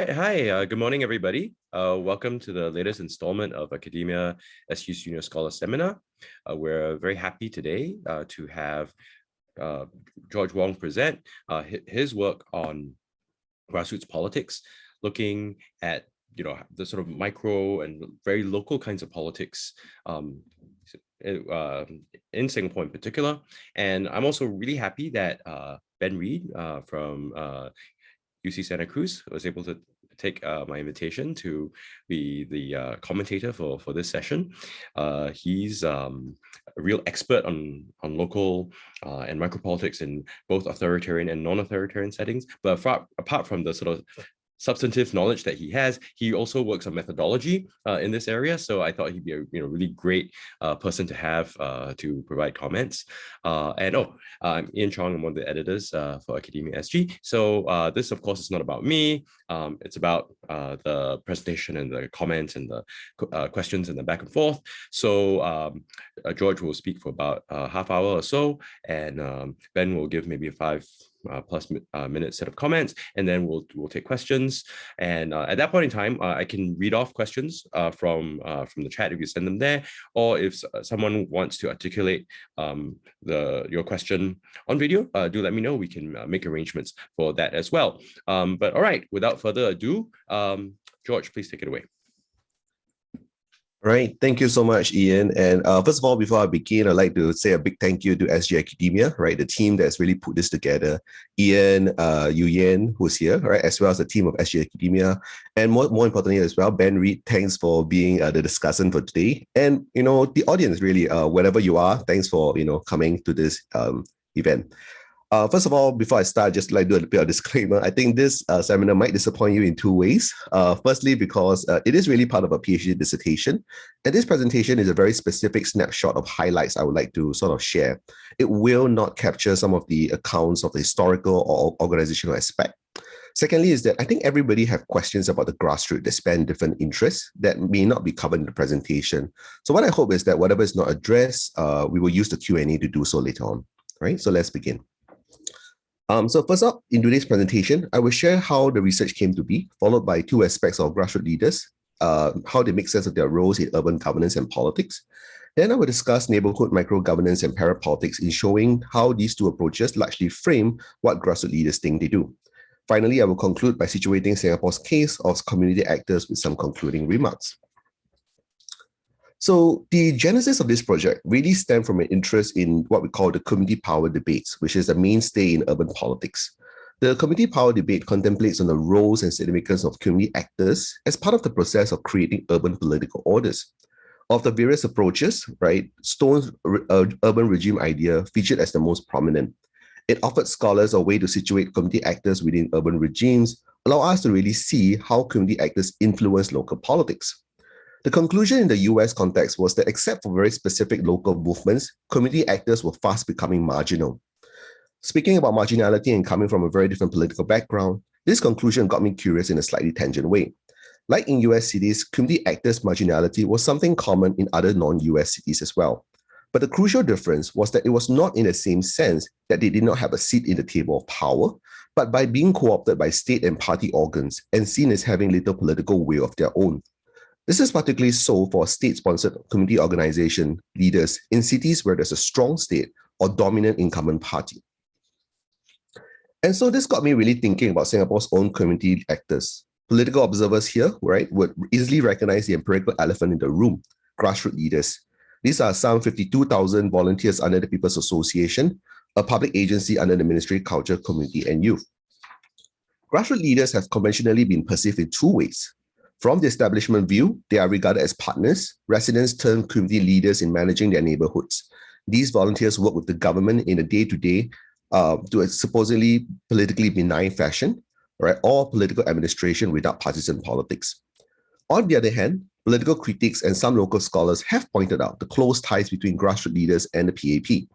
Hi, good morning, everybody. Welcome to the latest installment of Academia SU's Junior Scholar Seminar. We're very happy today to have George Wong present his work on grassroots politics, looking at the sort of micro and very local kinds of politics in Singapore in particular. And I'm also really happy that Ben Reed from UC Santa Cruz was able to take my invitation to be the commentator for this session. He's a real expert on local and micropolitics in both authoritarian and non-authoritarian settings. But apart from the sort of substantive knowledge that he has, he also works on methodology in this area. So I thought he'd be a really great person to have to provide comments. I'm Ian Chong. I'm one of the editors for Academia SG. So this, of course, is not about me. It's about the presentation and the comments and the questions and the back and forth. So George will speak for about a half hour or so, and Ben will give maybe a 5+ minute set of comments, and then we'll take questions. And at that point in time, I can read off questions from the chat if you send them there, or if someone wants to articulate your question on video, do let me know. We can make arrangements for that as well. But all right, without further ado, George, please take it away. All right, thank you so much, Ian. And first of all, before I begin, I'd like to say a big thank you to SG Academia, right? The team that's really put this together. Ian, Yu Yan, who's here, right? As well as the team of SG Academia. And more importantly as well, Ben Reed, thanks for being the discussant for today. And, the audience really, wherever you are, thanks for, coming to this event. First of all, before I start, just like do a bit of disclaimer. I think this seminar might disappoint you in two ways. Firstly, because it is really part of a PhD dissertation. And this presentation is a very specific snapshot of highlights I would like to sort of share. It will not capture some of the accounts of the historical or organizational aspect. Secondly, is that I think everybody have questions about the grassroots that span different interests that may not be covered in the presentation. So what I hope is that whatever is not addressed, we will use the Q&A to do so later on. Right? So let's begin. So first up, in today's presentation, I will share how the research came to be, followed by two aspects of grassroots leaders, how they make sense of their roles in urban governance and politics. Then I will discuss neighborhood micro-governance and parapolitics in showing how these two approaches largely frame what grassroots leaders think they do. Finally, I will conclude by situating Singapore's case of community actors with some concluding remarks. So the genesis of this project really stemmed from an interest in what we call the community power debates, which is a mainstay in urban politics. The community power debate contemplates on the roles and significance of community actors as part of the process of creating urban political orders. Of the various approaches, right, Stone's urban regime idea featured as the most prominent. It offered scholars a way to situate community actors within urban regimes, allow us to really see how community actors influence local politics. The conclusion in the US context was that except for very specific local movements, community actors were fast becoming marginal. Speaking about marginality and coming from a very different political background, this conclusion got me curious in a slightly tangent way. Like in US cities, community actors' marginality was something common in other non-US cities as well. But the crucial difference was that it was not in the same sense that they did not have a seat in the table of power, but by being co-opted by state and party organs and seen as having little political will of their own. This is particularly so for state-sponsored community organization leaders in cities where there's a strong state or dominant incumbent party. And so this got me really thinking about Singapore's own community actors. Political observers here, right, would easily recognize the empirical elephant in the room, grassroots leaders. These are some 52,000 volunteers under the People's Association, a public agency under the Ministry of Culture, Community and Youth. Grassroots leaders have conventionally been perceived in two ways. From the establishment view, they are regarded as partners. Residents turn community leaders in managing their neighborhoods. These volunteers work with the government in a day-to-day to a supposedly politically benign fashion, right, or political administration without partisan politics. On the other hand, political critics and some local scholars have pointed out the close ties between grassroots leaders and the PAP.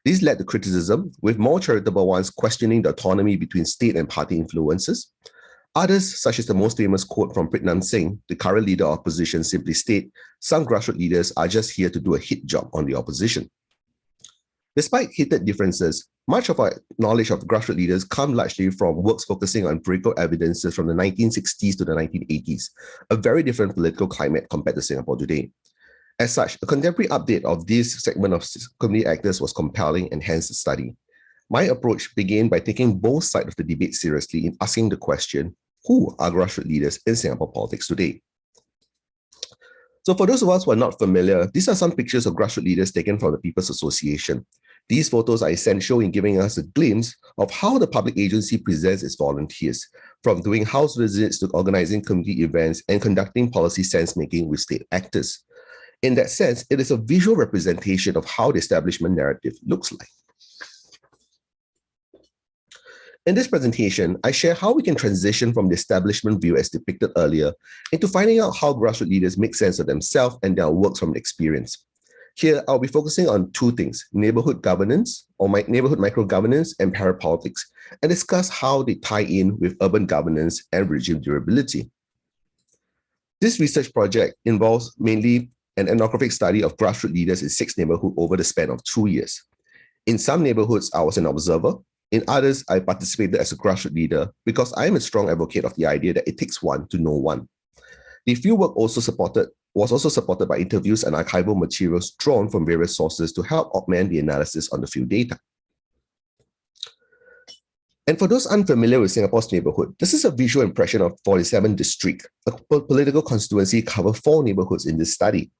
These led to criticism, with more charitable ones questioning the autonomy between state and party influences. Others, such as the most famous quote from Pritnam Singh, the current leader of opposition, simply state, some grassroots leaders are just here to do a hit job on the opposition. Despite heated differences, much of our knowledge of grassroots leaders come largely from works focusing on empirical evidences from the 1960s to the 1980s, a very different political climate compared to Singapore today. As such, a contemporary update of this segment of community actors was compelling and hence the study. My approach began by taking both sides of the debate seriously in asking the question, who are grassroots leaders in Singapore politics today? So for those of us who are not familiar, these are some pictures of grassroots leaders taken from the People's Association. These photos are essential in giving us a glimpse of how the public agency presents its volunteers, from doing house visits to organizing community events and conducting policy sense-making with state actors. In that sense, it is a visual representation of how the establishment narrative looks like. In this presentation, I share how we can transition from the establishment view as depicted earlier into finding out how grassroots leaders make sense of themselves and their works from experience. Here, I'll be focusing on two things, neighborhood governance or neighborhood micro-governance and parapolitics, and discuss how they tie in with urban governance and regime durability. This research project involves mainly an ethnographic study of grassroots leaders in 6 neighborhoods over the span of 2 years. In some neighborhoods, I was an observer. In others, I participated as a grassroots leader because I am a strong advocate of the idea that it takes one to know one. The fieldwork was also supported by interviews and archival materials drawn from various sources to help augment the analysis on the field data. And for those unfamiliar with Singapore's neighborhood, this is a visual impression of 47 district, a political constituency covering 4 neighborhoods in this study.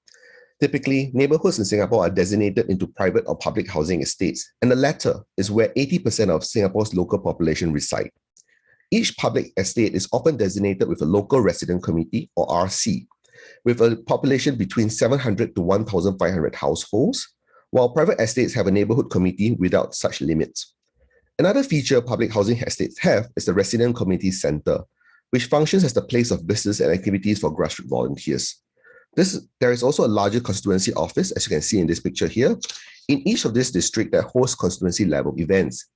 Typically, neighborhoods in Singapore are designated into private or public housing estates, and the latter is where 80% of Singapore's local population reside. Each public estate is often designated with a local resident committee or RC, with a population between 700 to 1,500 households, while private estates have a neighborhood committee without such limits. Another feature public housing estates have is the Resident Community Centre, which functions as the place of business and activities for grassroots volunteers. There is also a larger constituency office, as you can see in this picture here, in each of these districts that host constituency level events.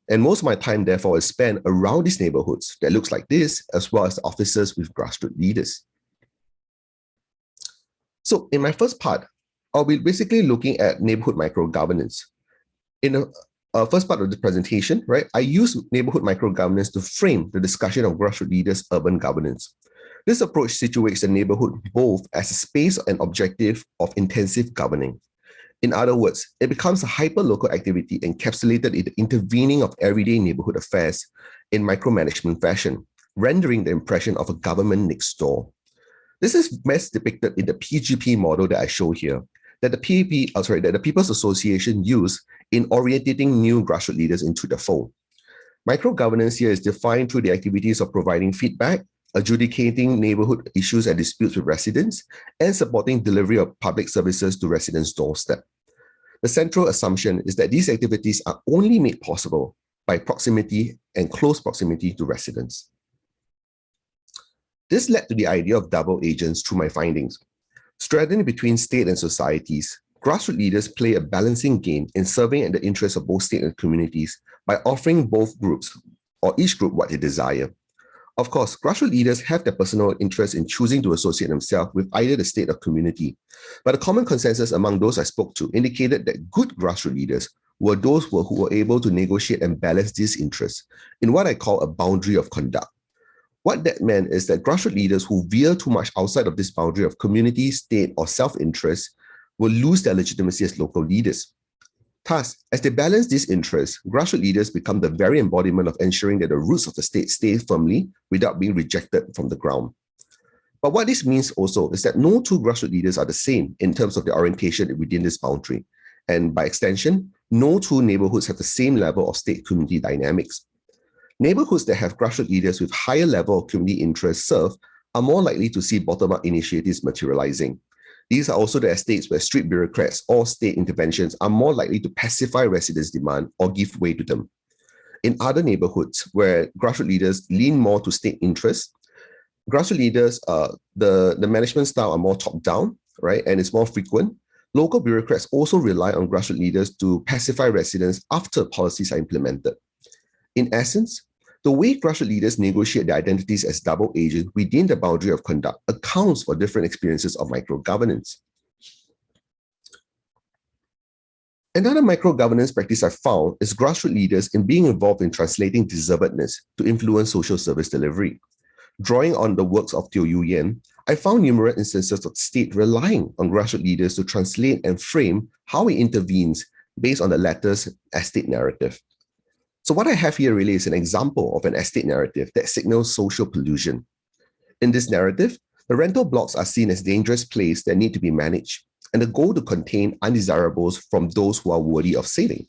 And most of my time, therefore, is spent around these neighborhoods that looks like this, as well as the offices with grassroots leaders. So in my first part, I'll be basically looking at neighborhood micro-governance. In the first part of the presentation, right, I use neighborhood micro-governance to frame the discussion of grassroots leaders' urban governance. This approach situates the neighborhood both as a space and objective of intensive governing. In other words, it becomes a hyper-local activity encapsulated in the intervening of everyday neighborhood affairs in micromanagement fashion, rendering the impression of a government next door. This is best depicted in the PGP model that I show here, that the People's Association used in orientating new grassroots leaders into the fold. Micro-governance here is defined through the activities of providing feedback, adjudicating neighborhood issues and disputes with residents, and supporting delivery of public services to residents' doorstep. The central assumption is that these activities are only made possible by proximity and close proximity to residents. This led to the idea of double agents through my findings. Straddling between state and societies, grassroots leaders play a balancing game in serving in the interests of both state and communities by offering both groups or each group what they desire. Of course, grassroots leaders have their personal interest in choosing to associate themselves with either the state or community, but a common consensus among those I spoke to indicated that good grassroots leaders were those who were able to negotiate and balance these interests in what I call a boundary of conduct. What that meant is that grassroots leaders who veer too much outside of this boundary of community, state, or self-interest will lose their legitimacy as local leaders. Thus, as they balance these interests, grassroots leaders become the very embodiment of ensuring that the roots of the state stay firmly without being rejected from the ground. But what this means also is that no two grassroots leaders are the same in terms of their orientation within this boundary. And by extension, no two neighborhoods have the same level of state-community dynamics. Neighborhoods that have grassroots leaders with higher level of community interest served are more likely to see bottom-up initiatives materializing. These are also the estates where street bureaucrats or state interventions are more likely to pacify residents' demand or give way to them. In other neighborhoods where grassroots leaders lean more to state interests, grassroots leaders, the management style are more top-down, right, and it's more frequent. Local bureaucrats also rely on grassroots leaders to pacify residents after policies are implemented. In essence, the way grassroots leaders negotiate their identities as double agents within the boundary of conduct accounts for different experiences of micro-governance. Another micro-governance practice I found is grassroots leaders in being involved in translating deservedness to influence social service delivery. Drawing on the works of Teo Yu Yen, I found numerous instances of the state relying on grassroots leaders to translate and frame how it intervenes based on the latter's estate narrative. So what I have here really is an example of an estate narrative that signals social pollution. In this narrative, the rental blocks are seen as dangerous places that need to be managed, and the goal to contain undesirables from those who are worthy of saving.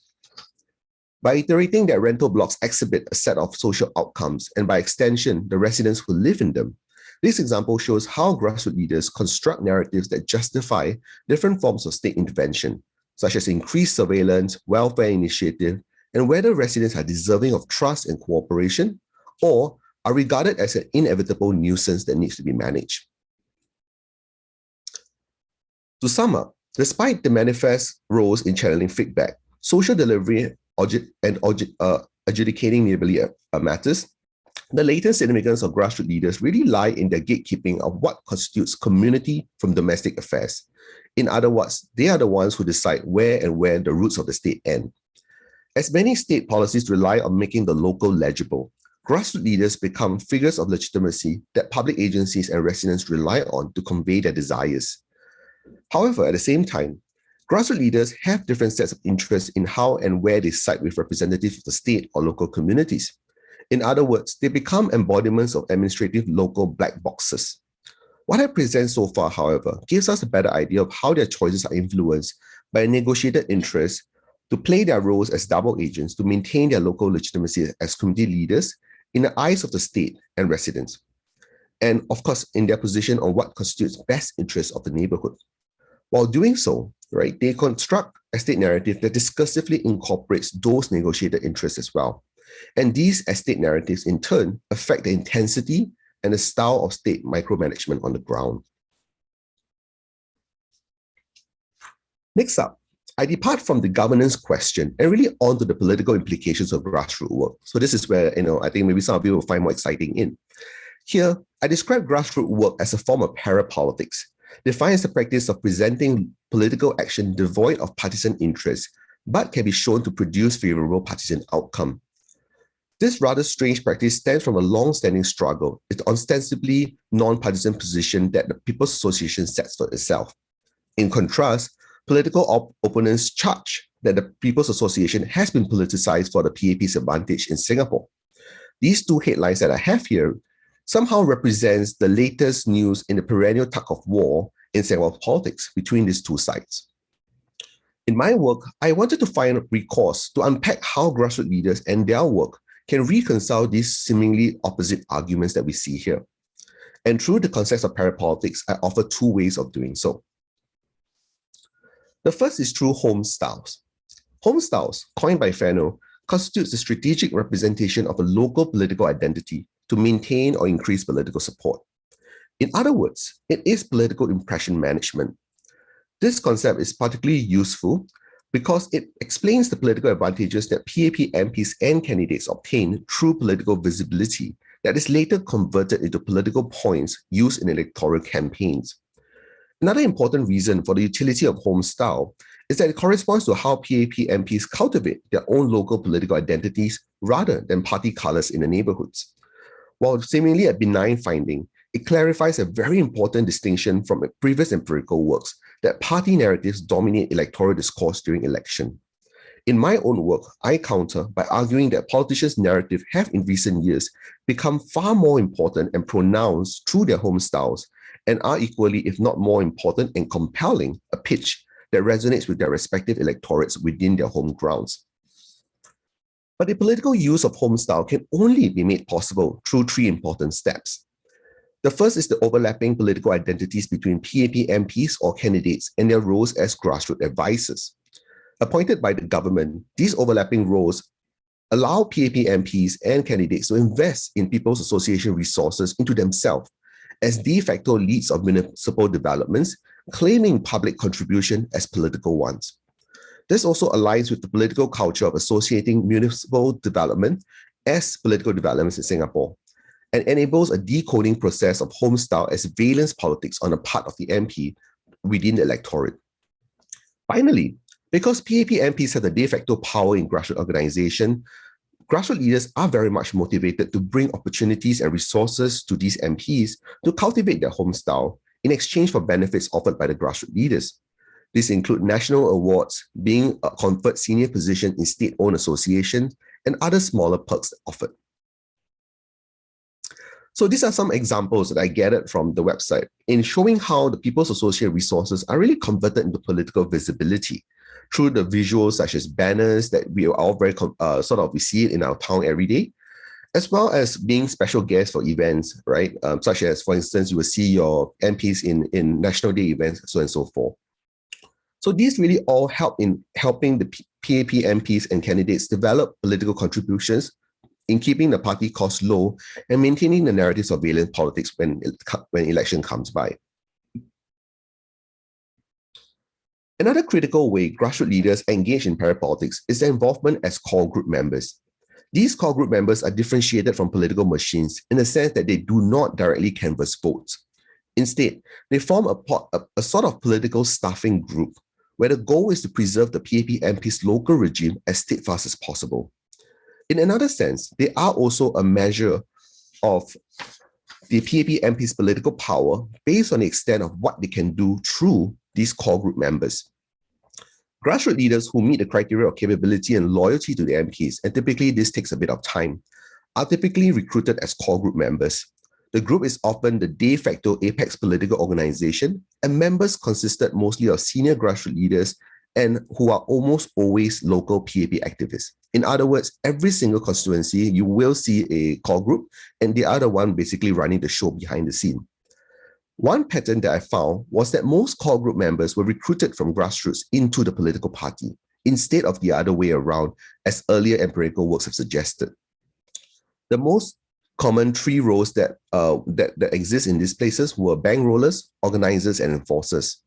By iterating that rental blocks exhibit a set of social outcomes, and by extension, the residents who live in them, this example shows how grassroots leaders construct narratives that justify different forms of state intervention, such as increased surveillance, welfare initiative, and whether residents are deserving of trust and cooperation, or are regarded as an inevitable nuisance that needs to be managed. To sum up, despite the manifest roles in channeling feedback, social delivery, and adjudicating neighborly matters, the latent significance of grassroots leaders really lie in their gatekeeping of what constitutes community from domestic affairs. In other words, they are the ones who decide where and when the roots of the state end. As many state policies rely on making the local legible, grassroots leaders become figures of legitimacy that public agencies and residents rely on to convey their desires. However, at the same time, grassroots leaders have different sets of interests in how and where they side with representatives of the state or local communities. In other words, they become embodiments of administrative local black boxes. What I present so far, however, gives us a better idea of how their choices are influenced by a negotiated interest to play their roles as double agents to maintain their local legitimacy as community leaders in the eyes of the state and residents. And of course, in their position on what constitutes best interests of the neighborhood. While doing so, right, they construct a state narrative that discursively incorporates those negotiated interests as well. And these estate narratives, in turn, affect the intensity and the style of state micromanagement on the ground. Next up, I depart from the governance question and really onto the political implications of grassroots work. So this is where, I think maybe some of you will find more exciting in. Here, I describe grassroots work as a form of parapolitics, defined as the practice of presenting political action devoid of partisan interest, but can be shown to produce favorable partisan outcome. This rather strange practice stems from a long-standing struggle with the ostensibly non-partisan position that the People's Association sets for itself. In contrast, political opponents charge that the People's Association has been politicized for the PAP's advantage in Singapore. These two headlines that I have here somehow represents the latest news in the perennial tug of war in Singapore politics between these two sides. In my work, I wanted to find a recourse to unpack how grassroots leaders and their work can reconcile these seemingly opposite arguments that we see here. And through the concept of parapolitics, I offer two ways of doing so. The first is through home styles. Home styles, coined by Fano, constitutes the strategic representation of a local political identity to maintain or increase political support. In other words, it is political impression management. This concept is particularly useful because it explains the political advantages that PAP MPs and candidates obtain through political visibility that is later converted into political points used in electoral campaigns. Another important reason for the utility of home style is that it corresponds to how PAP MPs cultivate their own local political identities rather than party colors in the neighborhoods. While seemingly a benign finding, it clarifies a very important distinction from previous empirical works that party narratives dominate electoral discourse during election. In my own work, I counter by arguing that politicians' narratives have in recent years become far more important and pronounced through their home styles and are equally, if not more important and compelling, a pitch that resonates with their respective electorates within their home grounds. But the political use of home style can only be made possible through three important steps. The first is the overlapping political identities between PAP MPs or candidates and their roles as grassroots advisors. Appointed by the government, these overlapping roles allow PAP MPs and candidates to invest in People's Association resources into themselves as de facto leads of municipal developments, claiming public contribution as political ones. This also aligns with the political culture of associating municipal development as political developments in Singapore, and enables a decoding process of home style as valence politics on the part of the MP within the electorate. Finally, Because PAP MPs have the de facto power in grassroots organization, grassroots leaders are very much motivated to bring opportunities and resources to these MPs to cultivate their home style in exchange for benefits offered by the grassroots leaders. These include national awards, being conferred senior position in state-owned associations, and other smaller perks offered. So these are some examples that I gathered from the website in showing how the People's Associate resources are really converted into political visibility through the visuals such as banners that we are all very we see it in our town every day, as well as being special guests for events, right? Such as, for instance, you will see your MPs in National Day events, so on and so forth. So these really all help in helping the PAP MPs and candidates develop political contributions in keeping the party costs low and maintaining the narratives of valient politics when election comes by. Another critical way grassroots leaders engage in parapolitics is their involvement as core group members. These core group members are differentiated from political machines in the sense that they do not directly canvass votes. Instead, they form a sort of political staffing group where the goal is to preserve the PAP MP's local regime as steadfast as possible. In another sense, they are also a measure of the PAP MP's political power based on the extent of what they can do through these core group members. Grassroots leaders who meet the criteria of capability and loyalty to the MPs, and typically this takes a bit of time, are typically recruited as core group members. The group is often the de facto apex political organization, and members consisted mostly of senior grassroots leaders and who are almost always local PAP activists. In other words, every single constituency, you will see a core group and the other one basically running the show behind the scene. One pattern that I found was that most core group members were recruited from grassroots into the political party, instead of the other way around, as earlier empirical works have suggested. The most common three roles that exist in these places were bankrollers, organizers, and enforcers.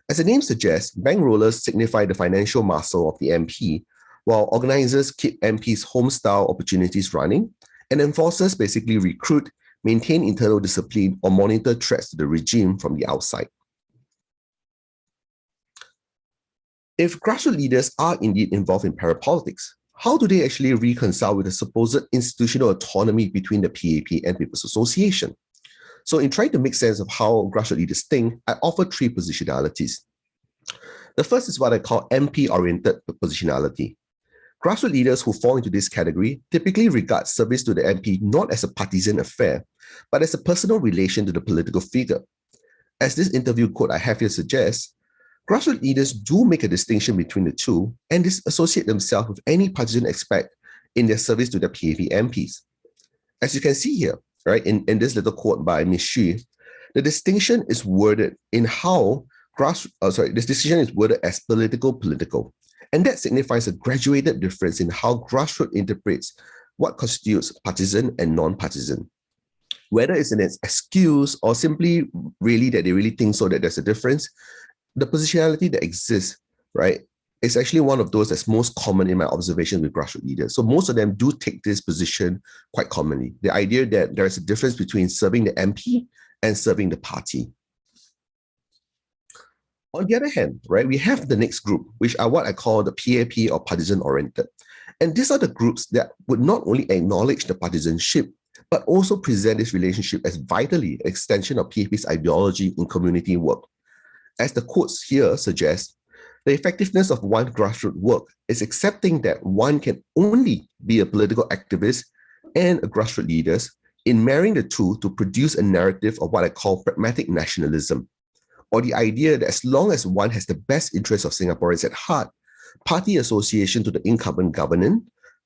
As the name suggests, bankrollers signify the financial muscle of the MP, while organizers keep MPs' home-style opportunities running, and enforcers basically recruit, maintain internal discipline, or monitor threats to the regime from the outside. If grassroots leaders are indeed involved in parapolitics, how do they actually reconcile with the supposed institutional autonomy between the PAP and People's Association? So in trying to make sense of how grassroots leaders think, I offer three positionalities. The first is what I call MP-oriented positionality. Grassroots leaders who fall into this category typically regard service to the MP not as a partisan affair, but as a personal relation to the political figure. As this interview quote I have here suggests, grassroots leaders do make a distinction between the two and disassociate themselves with any partisan aspect in their service to the PAP MPs. As you can see here, right, in this little quote by Ms. Xu, the distinction is worded in how this distinction is worded as political. And that signifies a graduated difference in how grassroots interprets what constitutes partisan and non-partisan. Whether it's an excuse or simply really that they really think so that there's a difference, the positionality that exists, right, is actually one of those that's most common in my observation with grassroots leaders. So most of them do take this position quite commonly. The idea that there is a difference between serving the MP and serving the party. On the other hand, right, we have the next group, which are what I call the PAP or partisan-oriented. And these are the groups that would not only acknowledge the partisanship, but also present this relationship as vitally an extension of PAP's ideology in community work. As the quotes here suggest, the effectiveness of one grassroots work is accepting that one can only be a political activist and a grassroots leader in marrying the two to produce a narrative of what I call pragmatic nationalism, or the idea that as long as one has the best interests of Singaporeans at heart, party association to the incumbent government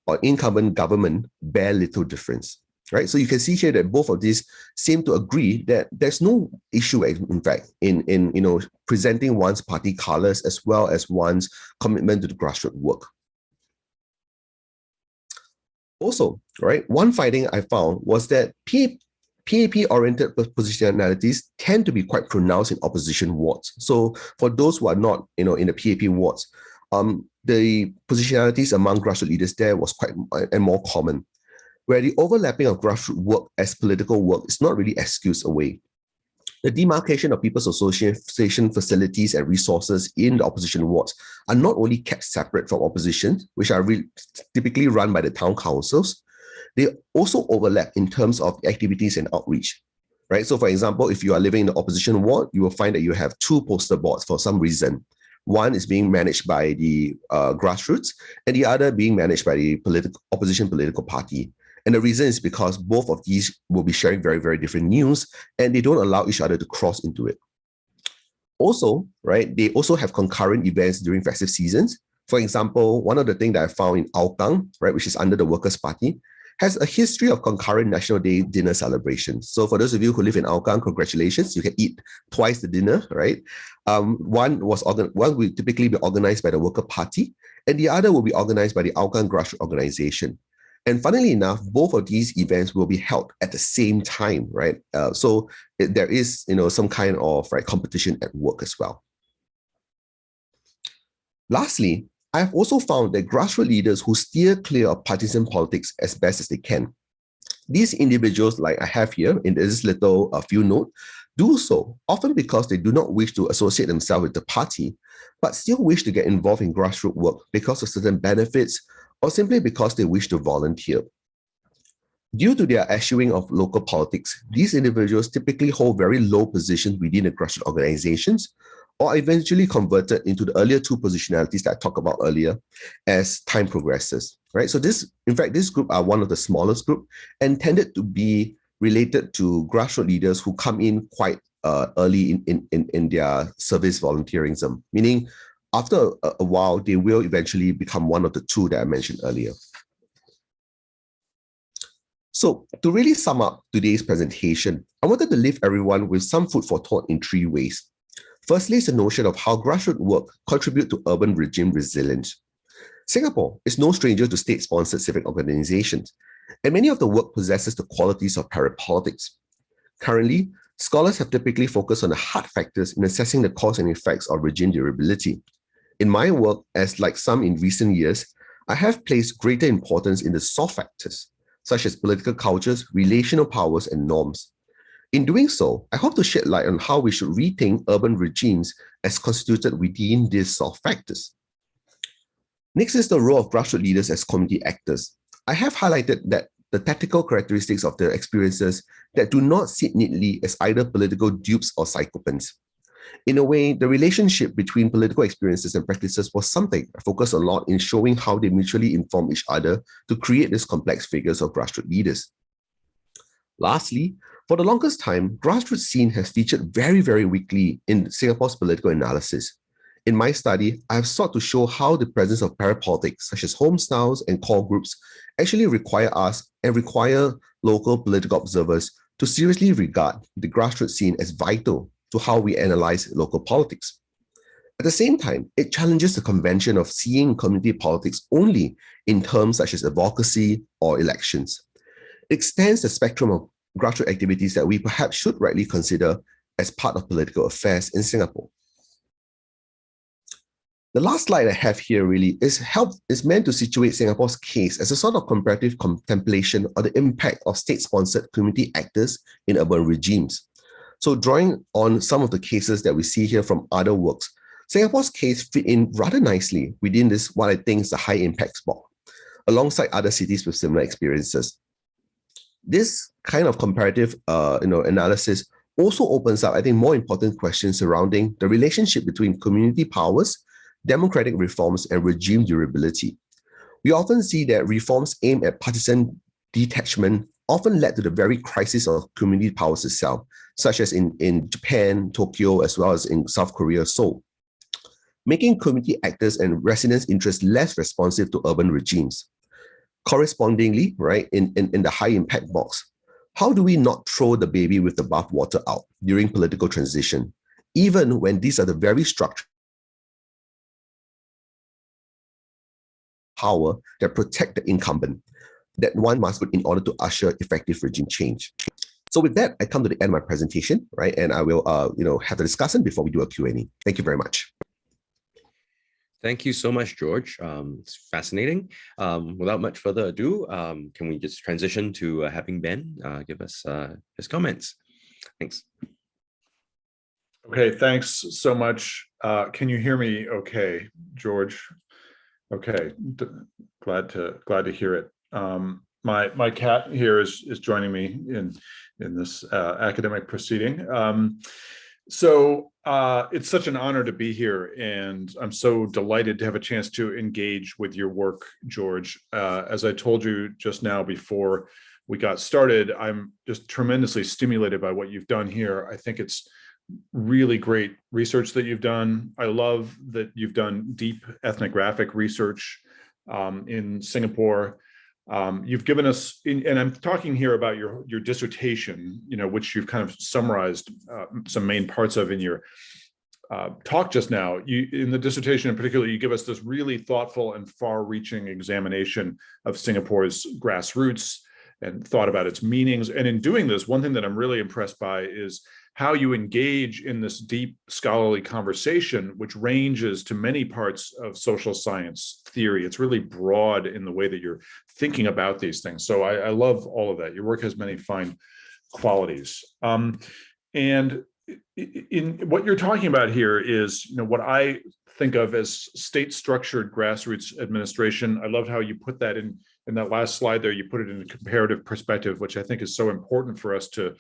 or incumbent government bear little difference, right? So you can see here that both of these seem to agree that there's no issue, in fact, in presenting one's party colors as well as one's commitment to the grassroots work. Also, right, one finding I found was that PAP-oriented positionalities tend to be quite pronounced in opposition wards. So for those who are not, in the PAP wards, the positionalities among grassroots leaders there was quite and more common, where the overlapping of grassroots work as political work is not really excused away. The demarcation of people's association facilities and resources in the opposition wards are not only kept separate from opposition, which are typically run by the town councils, they also overlap in terms of activities and outreach. Right? So for example, if you are living in the opposition ward, you will find that you have two poster boards for some reason. One is being managed by the Grassroots, and the other being managed by the opposition political party. And the reason is because both of these will be sharing very, very different news, and they don't allow each other to cross into it. Also, right, they also have concurrent events during festive seasons. For example, one of the things that I found in Aokang, right, which is under the Workers' Party, has a history of concurrent National Day dinner celebrations. So for those of you who live in Aokang, congratulations, you can eat twice the dinner, right? One will typically be organized by the Worker Party, and the other will be organized by the Aokang Grassroots organization. And funnily enough, both of these events will be held at the same time, right? So there is, some kind of competition at work as well. Lastly, I've also found that grassroots leaders who steer clear of partisan politics as best as they can. These individuals, like I have here in this little few note, do so often because they do not wish to associate themselves with the party, but still wish to get involved in grassroots work because of certain benefits, or simply because they wish to volunteer. Due to their eschewing of local politics, these individuals typically hold very low positions within the grassroots organizations, or eventually converted into the earlier two positionalities that I talked about earlier as time progresses, right? So this group are one of the smallest group and tended to be related to grassroots leaders who come in quite early in their service volunteerism, meaning after a while, they will eventually become one of the two that I mentioned earlier. So to really sum up today's presentation, I wanted to leave everyone with some food for thought in three ways. Firstly, is the notion of how grassroots work contribute to urban regime resilience. Singapore is no stranger to state-sponsored civic organizations, and many of the work possesses the qualities of parapolitics. Currently, scholars have typically focused on the hard factors in assessing the cause and effects of regime durability. In my work, as like some in recent years, I have placed greater importance in the soft factors, such as political cultures, relational powers, and norms. In doing so, I hope to shed light on how we should rethink urban regimes as constituted within these soft factors. Next is the role of grassroots leaders as community actors. I have highlighted that the tactical characteristics of their experiences that do not sit neatly as either political dupes or psychopaths. In a way, the relationship between political experiences and practices was something I focused a lot in showing how they mutually inform each other to create these complex figures of grassroots leaders. Lastly, for the longest time, grassroots scene has featured very, very weakly in Singapore's political analysis. In my study, I have sought to show how the presence of parapolitics, such as home styles and core groups, actually require us and require local political observers to seriously regard the grassroots scene as vital to how we analyze local politics. At the same time, it challenges the convention of seeing community politics only in terms such as advocacy or elections. It extends the spectrum of grassroots activities that we perhaps should rightly consider as part of political affairs in Singapore. The last slide I have here really is meant to situate Singapore's case as a sort of comparative contemplation of the impact of state-sponsored community actors in urban regimes. So drawing on some of the cases that we see here from other works, Singapore's case fit in rather nicely within this, what I think is a high impact spot, alongside other cities with similar experiences. This kind of comparative analysis also opens up, I think, more important questions surrounding the relationship between community powers, democratic reforms, and regime durability. We often see that reforms aimed at partisan detachment often led to the very crisis of community powers itself, such as in Japan, Tokyo, as well as in South Korea, Seoul, making community actors and residents' interests less responsive to urban regimes. Correspondingly, right, in the high impact box, how do we not throw the baby with the bathwater out during political transition, even when these are the very structural power that protect the incumbent that one must put in order to usher effective regime change? So with that, I come to the end of my presentation, right? And I will, have the discussion before we do a Q&A. Thank you very much. Thank you so much, George. It's fascinating. Without much further ado, can we just transition to having Ben give us his comments? Thanks. Okay, thanks so much. Can you hear me okay, George? Okay, glad to hear it. My cat here is joining me in this academic proceeding. So it's such an honor to be here, and I'm so delighted to have a chance to engage with your work, George. As I told you just now before we got started, I'm just tremendously stimulated by what you've done here. I think it's really great research that you've done. I love that you've done deep ethnographic research in Singapore. You've given us, and I'm talking here about your dissertation, which you've kind of summarized some main parts of in your talk just now. In the dissertation in particular, you give us this really thoughtful and far-reaching examination of Singapore's grassroots and thought about its meanings. And in doing this, one thing that I'm really impressed by is how you engage in this deep scholarly conversation, which ranges to many parts of social science theory. It's really broad in the way that you're thinking about these things. So I love all of that. Your work has many fine qualities. And in what you're talking about here is, what I think of as state-structured grassroots administration. I loved how you put that in that last slide there. You put it in a comparative perspective, which I think is so important for us to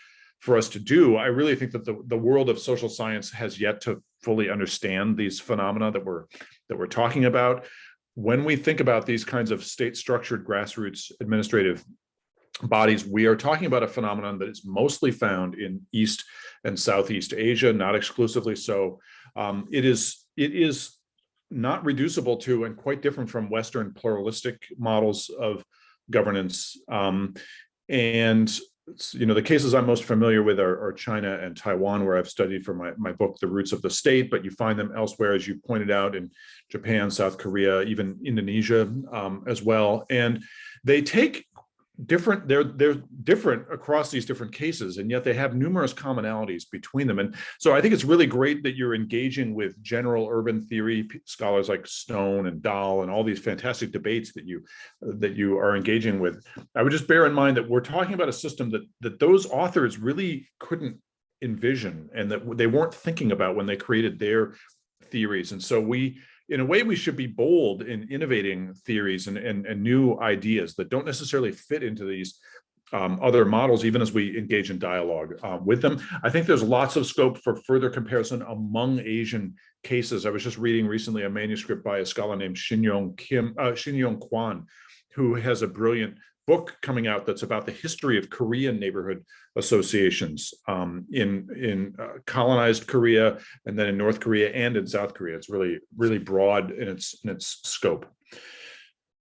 do. I really think that the world of social science has yet to fully understand these phenomena that we're talking about. When we think about these kinds of state-structured grassroots administrative bodies, we are talking about a phenomenon that is mostly found in East and Southeast Asia, not exclusively so. It is not reducible to and quite different from Western pluralistic models of governance. The cases I'm most familiar with are China and Taiwan, where I've studied for my book, The Roots of the State, but you find them elsewhere, as you pointed out, in Japan, South Korea, even Indonesia as well. And they take different, they're different across these different cases, and yet they have numerous commonalities between them. And so I think it's really great that you're engaging with general urban theory scholars like Stone and Dahl and all these fantastic debates that you are engaging with. I would just bear in mind that we're talking about a system that those authors really couldn't envision and that they weren't thinking about when they created their theories. And so in a way, we should be bold in innovating theories and new ideas that don't necessarily fit into these other models, even as we engage in dialogue with them. I think there's lots of scope for further comparison among Asian cases. I was just reading recently a manuscript by a scholar named Shin-Yong Kwan, who has a brilliant book coming out that's about the history of Korean neighborhood associations in colonized Korea, and then in North Korea and in South Korea. It's really, really broad in its scope.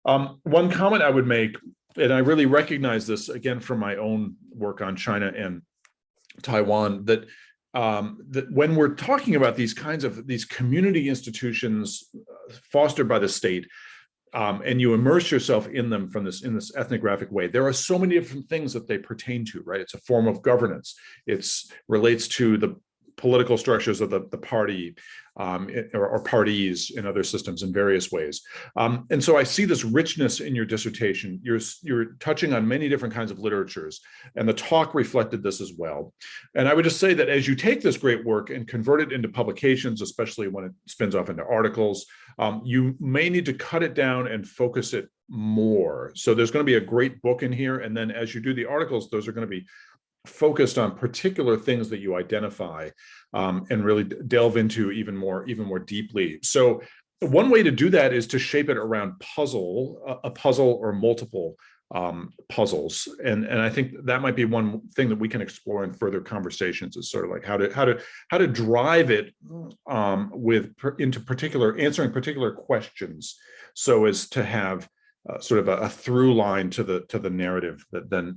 One comment I would make, and I really recognize this again from my own work on China and Taiwan, that when we're talking about these community institutions fostered by the state, and you immerse yourself in them in this ethnographic way, there are so many different things that they pertain to, right? It's a form of governance. It relates to the political structures of the party or parties in other systems in various ways. And so I see this richness in your dissertation. You're touching on many different kinds of literatures, and the talk reflected this as well. And I would just say that as you take this great work and convert it into publications, especially when it spins off into articles, you may need to cut it down and focus it more. So there's going to be a great book in here, and then as you do the articles, those are going to be focused on particular things that you identify and really delve into even more deeply. So one way to do that is to shape it around a puzzle or multiple puzzles, and I think that might be one thing that we can explore in further conversations, is sort of like how to drive it into answering particular questions, so as to have sort of a through line to the narrative that then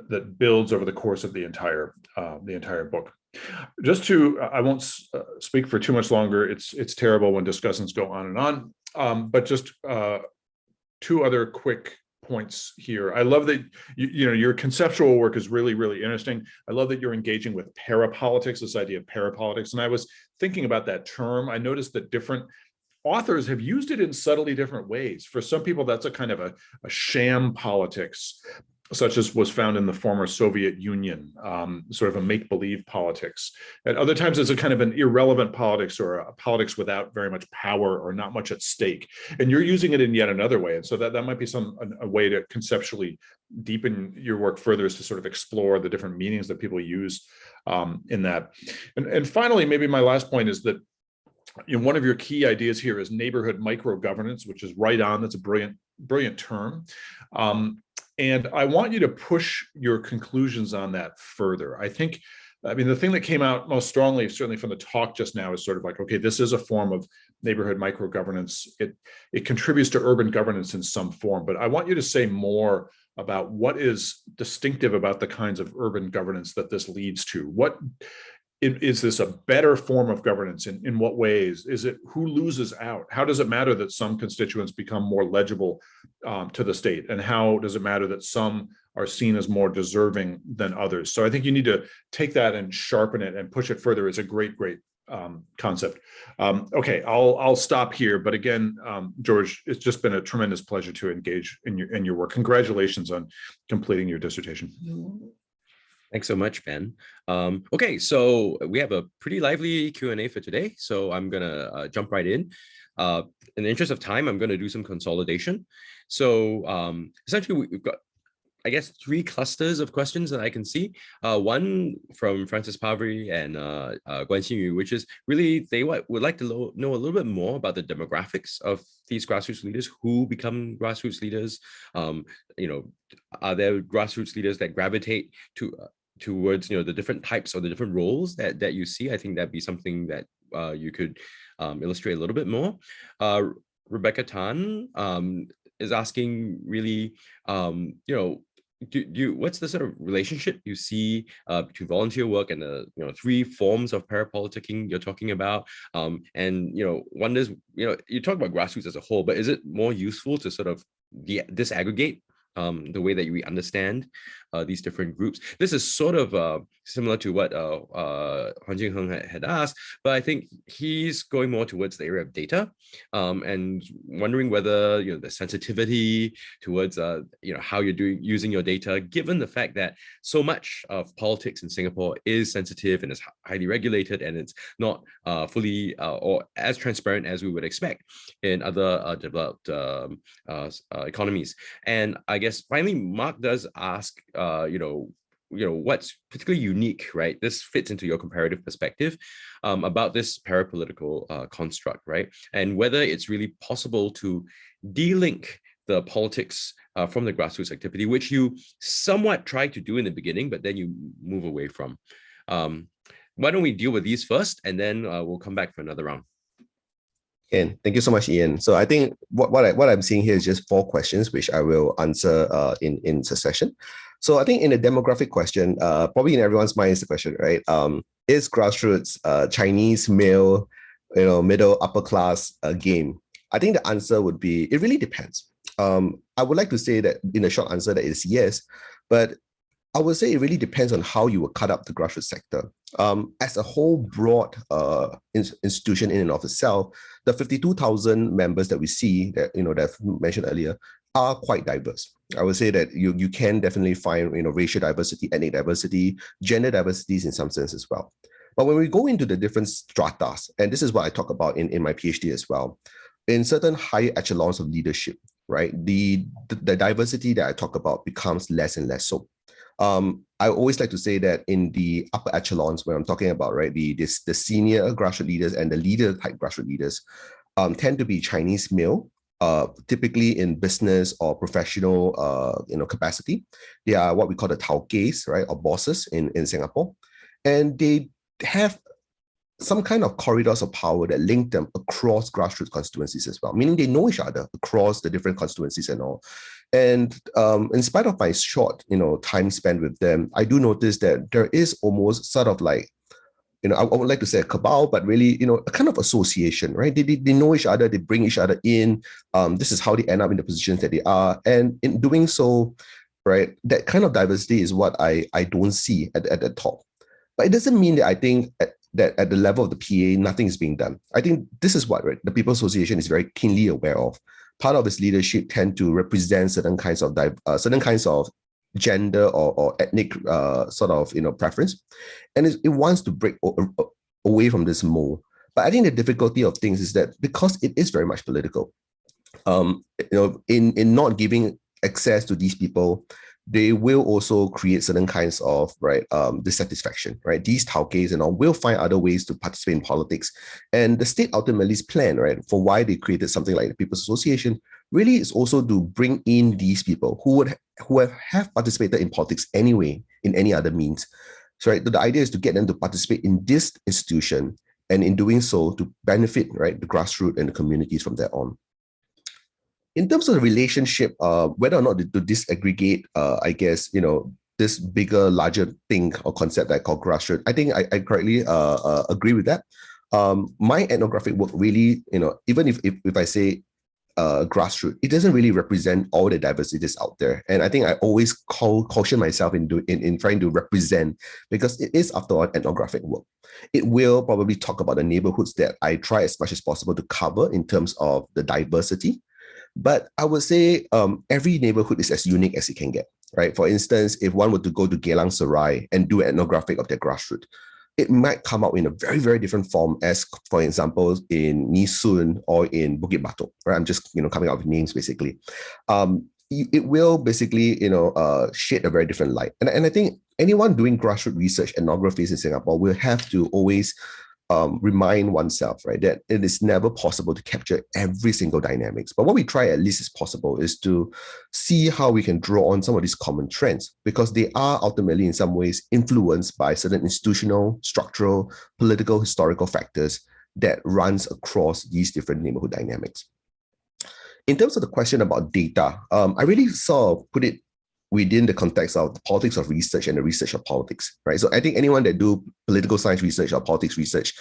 that builds over the course of the entire book. I won't speak for too much longer. It's terrible when discussants go on and on. But just two other quick points here. I love that your conceptual work is really, really interesting. I love that you're engaging with parapolitics, this idea of parapolitics. And I was thinking about that term. I noticed that different authors have used it in subtly different ways. For some people, that's a kind of a sham politics. such as was found in the former Soviet Union, sort of a make-believe politics. At other times, it's a kind of an irrelevant politics, or a politics without very much power or not much at stake. And you're using it in yet another way. And so that might be a way to conceptually deepen your work further, is to sort of explore the different meanings that people use in that. And finally, maybe my last point is that, you know, one of your key ideas here is neighborhood micro-governance, which is right on. That's a brilliant term. And I want you to push your conclusions on that further. I mean, the thing that came out most strongly, certainly from the talk just now, is sort of like, okay, this is a form of neighborhood micro-governance. It contributes to urban governance in some form, but I want you to say more about what is distinctive about the kinds of urban governance that this leads to. What is this a better form of governance? In what ways? Is it, who loses out? How does it matter that some constituents become more legible to the state? And how does it matter that some are seen as more deserving than others? So I think you need to take that and sharpen it and push it further. It's a great concept. Okay, I'll stop here. But again, George, it's just been a tremendous pleasure to engage in your work. Congratulations on completing your dissertation. Thanks so much, Ben. Okay, so we have a pretty lively Q&A for today. So I'm gonna jump right in. In the interest of time, I'm gonna do some consolidation. So essentially we've got, I guess, 3 clusters of questions that I can see. One from Francis Pavri and Guan Xinyu, which is really, they would like to know a little bit more about the demographics of these grassroots leaders, who become grassroots leaders. You know, are there grassroots leaders that gravitate towards, you know, the different types or the different roles that you see? I think that'd be something that you could illustrate a little bit more. Rebecca Tan is asking really, you know, what's the sort of relationship you see between volunteer work and the, you know, 3 forms of parapoliticking you're talking about? And, you know, wonders, you know, you talk about grassroots as a whole, but is it more useful to sort of disaggregate the way that we understand these different groups? This is sort of similar to what Huan Jingheng had asked, but I think he's going more towards the area of data, and wondering whether, you know, the sensitivity towards you know, how you're using your data, given the fact that so much of politics in Singapore is sensitive and is highly regulated, and it's not fully or as transparent as we would expect in other developed economies. And I guess finally, Mark does ask, you know, what's particularly unique, right? This fits into your comparative perspective about this parapolitical construct, right? And whether it's really possible to de-link the politics from the grassroots activity, which you somewhat try to do in the beginning, but then you move away from. Why don't we deal with these first, and then we'll come back for another round. Ian, thank you so much, Ian. So I think what I'm seeing here is just 4 questions, which I will answer in succession. So I think in the demographic question, probably in everyone's mind is the question, right? Is grassroots Chinese male, you know, middle upper class game? I think the answer would be, it really depends. I would like to say that in a short answer that is yes, but I would say it really depends on how you will cut up the grassroots sector. As a whole broad institution in and of itself, the 52,000 members that we see, that, you know, that I've mentioned earlier, are quite diverse. I would say that you can definitely find, you know, racial diversity, ethnic diversity, gender diversities in some sense as well. But when we go into the different stratas, and this is what I talk about in my PhD as well, in certain higher echelons of leadership, right, the diversity that I talk about becomes less and less so. I always like to say that in the upper echelons, where I'm talking about, right, the senior grassroots leaders and the leader type grassroots leaders tend to be Chinese male, typically in business or professional, you know, capacity. They are what we call the taogeis, right, or bosses in Singapore, and they have some kind of corridors of power that link them across grassroots constituencies as well, meaning they know each other across the different constituencies and all. And in spite of my short, you know, time spent with them, I do notice that there is almost sort of like, you know, I would like to say a cabal, but really, you know, a kind of association, right? They know each other, they bring each other in. This is how they end up in the positions that they are. And in doing so, right, that kind of diversity is what I don't see at the top. But it doesn't mean that I think that at the level of the PA, nothing is being done. I think this is what, right, the People's Association is very keenly aware of. Part of its leadership tend to represent certain kinds of gender or ethnic sort of preference, and it wants to break away from this mold. But I think the difficulty of things is that because it is very much political, in not giving access to these people, they will also create certain kinds of dissatisfaction, right? These tauges and all will find other ways to participate in politics, and the state ultimately's plan, right, for why they created something like the People's Association really is also to bring in these people who have participated in politics anyway in any other means. So right, the idea is to get them to participate in this institution, and in doing so to benefit, right, the grassroots and the communities from there on. In terms of the relationship, whether or not to disaggregate, I guess, this bigger, larger thing or concept that I call grassroots, I think I correctly agree with that. My ethnographic work really, even if I say grassroots, it doesn't really represent all the diversities out there. And I think I always caution myself in trying to represent, because it is, after all, ethnographic work. It will probably talk about the neighborhoods that I try as much as possible to cover in terms of the diversity. But I would say every neighborhood is as unique as it can get, right? For instance, if one were to go to Geylang Serai and do ethnographic of their grassroots, it might come out in a very, very different form as, for example, in Nisun or in Bukit Batok, right? I'm just, coming out with names, basically. It will basically, shed a very different light. And I think anyone doing grassroots research, ethnographies in Singapore will have to always remind oneself, right, that it is never possible to capture every single dynamics. But what we try at least as possible is to see how we can draw on some of these common trends, because they are ultimately in some ways influenced by certain institutional, structural, political, historical factors that runs across these different neighborhood dynamics. In terms of the question about data, I really sort of put it within the context of the politics of research and the research of politics, right? So I think anyone that do political science research or politics research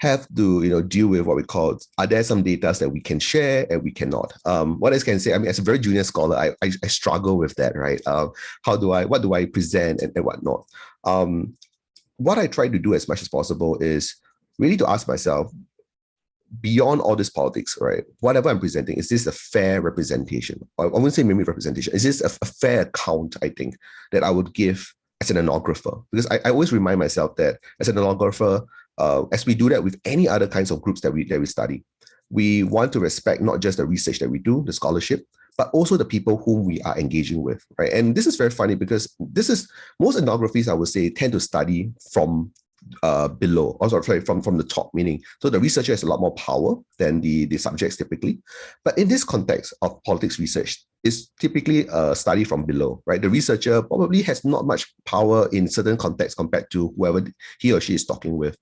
have to, deal with what we call, are there some data that we can share and we cannot? What else can I say? I mean, as a very junior scholar, I struggle with that, right? What do I present and whatnot? What I try to do as much as possible is really to ask myself, beyond all this politics, right? Whatever I'm presenting, is this a fair representation? I wouldn't say maybe representation. Is this a fair account, I think, that I would give as an ethnographer? Because I always remind myself that as an ethnographer, as we do that with any other kinds of groups that we study, we want to respect not just the research that we do, the scholarship, but also the people whom we are engaging with, right? And this is very funny because most ethnographies, I would say, tend to study from below, also sorry, from the top, meaning so the researcher has a lot more power than the subjects typically. But in this context of politics research, is typically a study from below, right? The researcher probably has not much power in certain contexts compared to whoever he or she is talking with.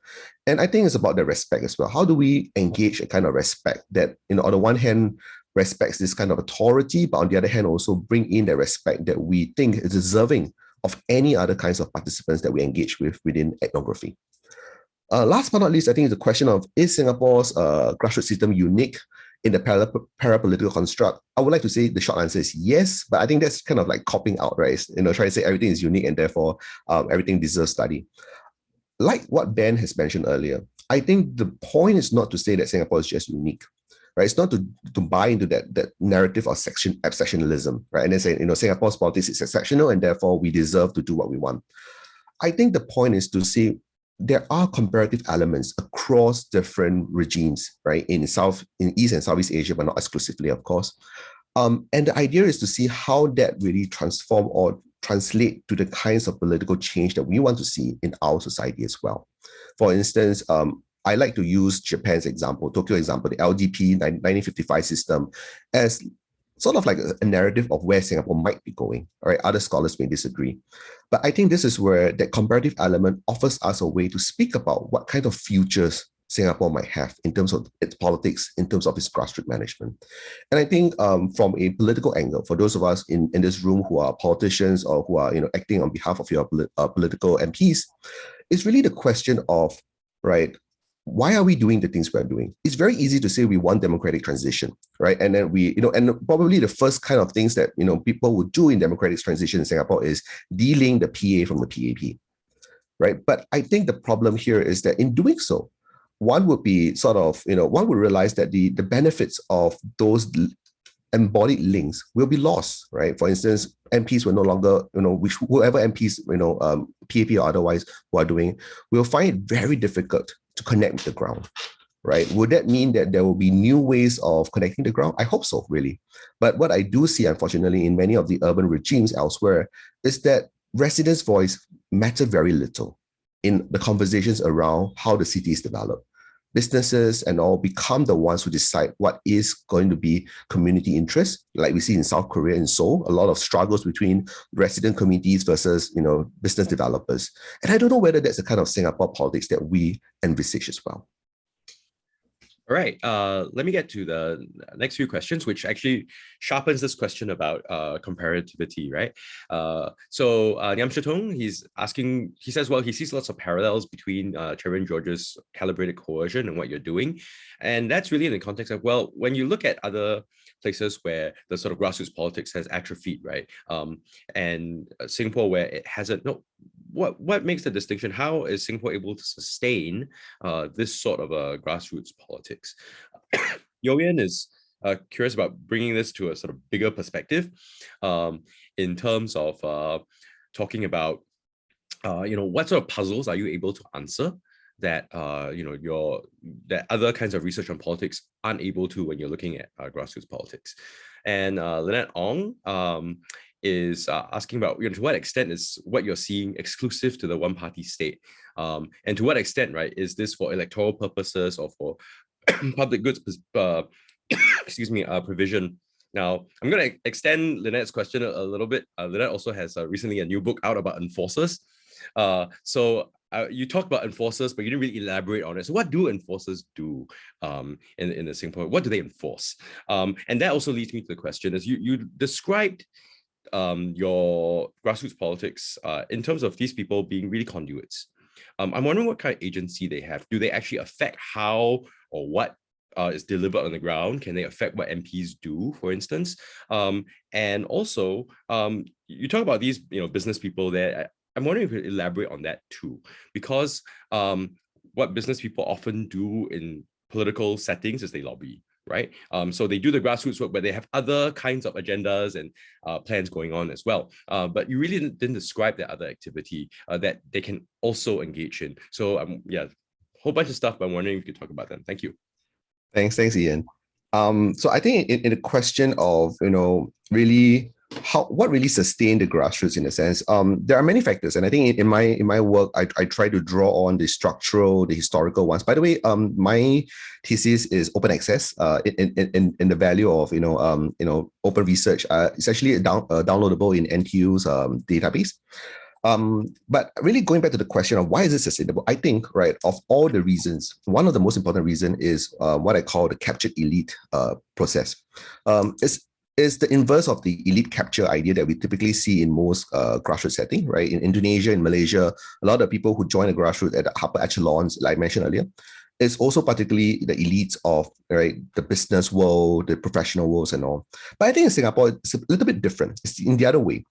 And I think it's about the respect as well. How do we engage a kind of respect that, on the one hand, respects this kind of authority, but on the other hand, also bring in the respect that we think is deserving of any other kinds of participants that we engage with within ethnography. Last but not least, I think it's a question of, is Singapore's grassroots system unique in the parapolitical construct? I would like to say the short answer is yes, but I think that's kind of like copping out, right? Trying to say everything is unique and therefore everything deserves study. Like what Ben has mentioned earlier, I think the point is not to say that Singapore is just unique. Right, it's not to buy into that narrative of exceptionalism, right? And then say, Singapore's politics is exceptional and therefore we deserve to do what we want. I think the point is to see there are comparative elements across different regimes, right? In East and Southeast Asia, but not exclusively, of course. And the idea is to see how that really transform or translate to the kinds of political change that we want to see in our society as well. For instance, I like to use Japan's example, Tokyo example, the LDP 1955 system, as sort of like a narrative of where Singapore might be going. All right, other scholars may disagree. But I think this is where that comparative element offers us a way to speak about what kind of futures Singapore might have in terms of its politics, in terms of its grassroots management. And I think from a political angle, for those of us in this room who are politicians or who are acting on behalf of your political MPs, it's really the question of, right, why are we doing the things we're doing? It's very easy to say we want democratic transition, right? And then we, and probably the first kind of things that, people would do in democratic transition in Singapore is de-link the PA from the PAP, right? But I think the problem here is that in doing so, one would be sort of, one would realize that the benefits of those embodied links will be lost, right? For instance, MPs will no longer, whoever MPs, PAP or otherwise who are doing, will find it very difficult to connect with the ground, right? Would that mean that there will be new ways of connecting the ground? I hope so, really. But what I do see, unfortunately, in many of the urban regimes elsewhere is that residents' voice matter very little in the conversations around how the city is developed. Businesses and all become the ones who decide what is going to be community interest, like we see in South Korea and Seoul, a lot of struggles between resident communities versus, business developers. And I don't know whether that's the kind of Singapore politics that we envisage as well. All right, let me get to the next few questions, which actually sharpens this question about comparativity, right? So Nyam Shatong, he's asking, he says, well, he sees lots of parallels between Chairman George's calibrated coercion and what you're doing. And that's really in the context of, well, when you look at other places where the sort of grassroots politics has atrophied, right? And Singapore, where it hasn't, what makes the distinction? How is Singapore able to sustain this sort of a grassroots politics? Yoyan is curious about bringing this to a sort of bigger perspective in terms of talking about, what sort of puzzles are you able to answer that, that other kinds of research on politics aren't able to when you're looking at grassroots politics. And Lynette Ong is asking about, to what extent is what you're seeing exclusive to the one-party state? And to what extent, right, is this for electoral purposes or for public goods, provision? Now, I'm going to extend Lynette's question a little bit. Lynette also has recently a new book out about enforcers. So you talked about enforcers, but you didn't really elaborate on it. So what do enforcers do in the Singapore? What do they enforce? And that also leads me to the question, as you described your grassroots politics in terms of these people being really conduits. I'm wondering what kind of agency they have. Do they actually affect how or what is delivered on the ground? Can they affect what MPs do, for instance? And also, you talk about these business people there. I'm wondering if you could elaborate on that too, because what business people often do in political settings is they lobby, right? So they do the grassroots work, but they have other kinds of agendas and plans going on as well. But you really didn't describe that other activity that they can also engage in. So yeah, whole bunch of stuff, but I'm wondering if you could talk about them. Thank you. Thanks, Ian. So I think in the question of, really what really sustained the grassroots in a sense, there are many factors. And I think in my work, I try to draw on the structural, the historical ones. By the way, my thesis is open access in the value of, open research. It's actually downloadable in NTU's database. But really going back to the question of why is it sustainable, I think, right, of all the reasons, one of the most important reasons is what I call the captured elite process. It's the inverse of the elite capture idea that we typically see in most grassroots setting, right? In Indonesia, in Malaysia, a lot of people who join the grassroots at the upper echelons, like I mentioned earlier, it's also particularly the elites of, right, the business world, the professional worlds and all. But I think in Singapore, it's a little bit different. It's in the other way.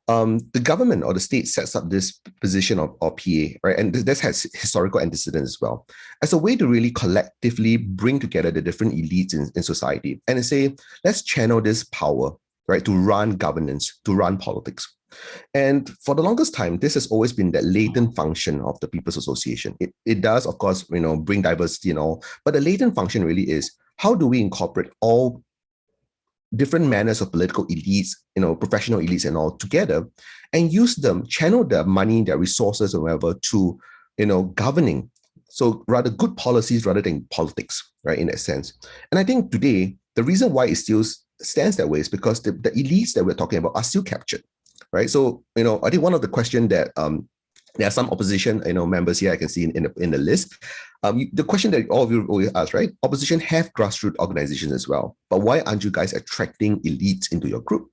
The government or the state sets up this position of PA, right? And this has historical antecedents as well, as a way to really collectively bring together the different elites in society and say, let's channel this power, right, to run governance, to run politics. And for the longest time, this has always been that latent function of the People's Association. It does, of course, bring diversity and all, but the latent function really is, how do we incorporate all different manners of political elites, professional elites and all together, and use them, channel their money, their resources, or whatever to, governing. So rather good policies rather than politics, right, in that sense. And I think today, the reason why it still stands that way is because the elites that we're talking about are still captured, right? So, I think one of the questions that there are some opposition, members here I can see in the list. The question that all of you always ask, right? Opposition have grassroots organizations as well, but why aren't you guys attracting elites into your group?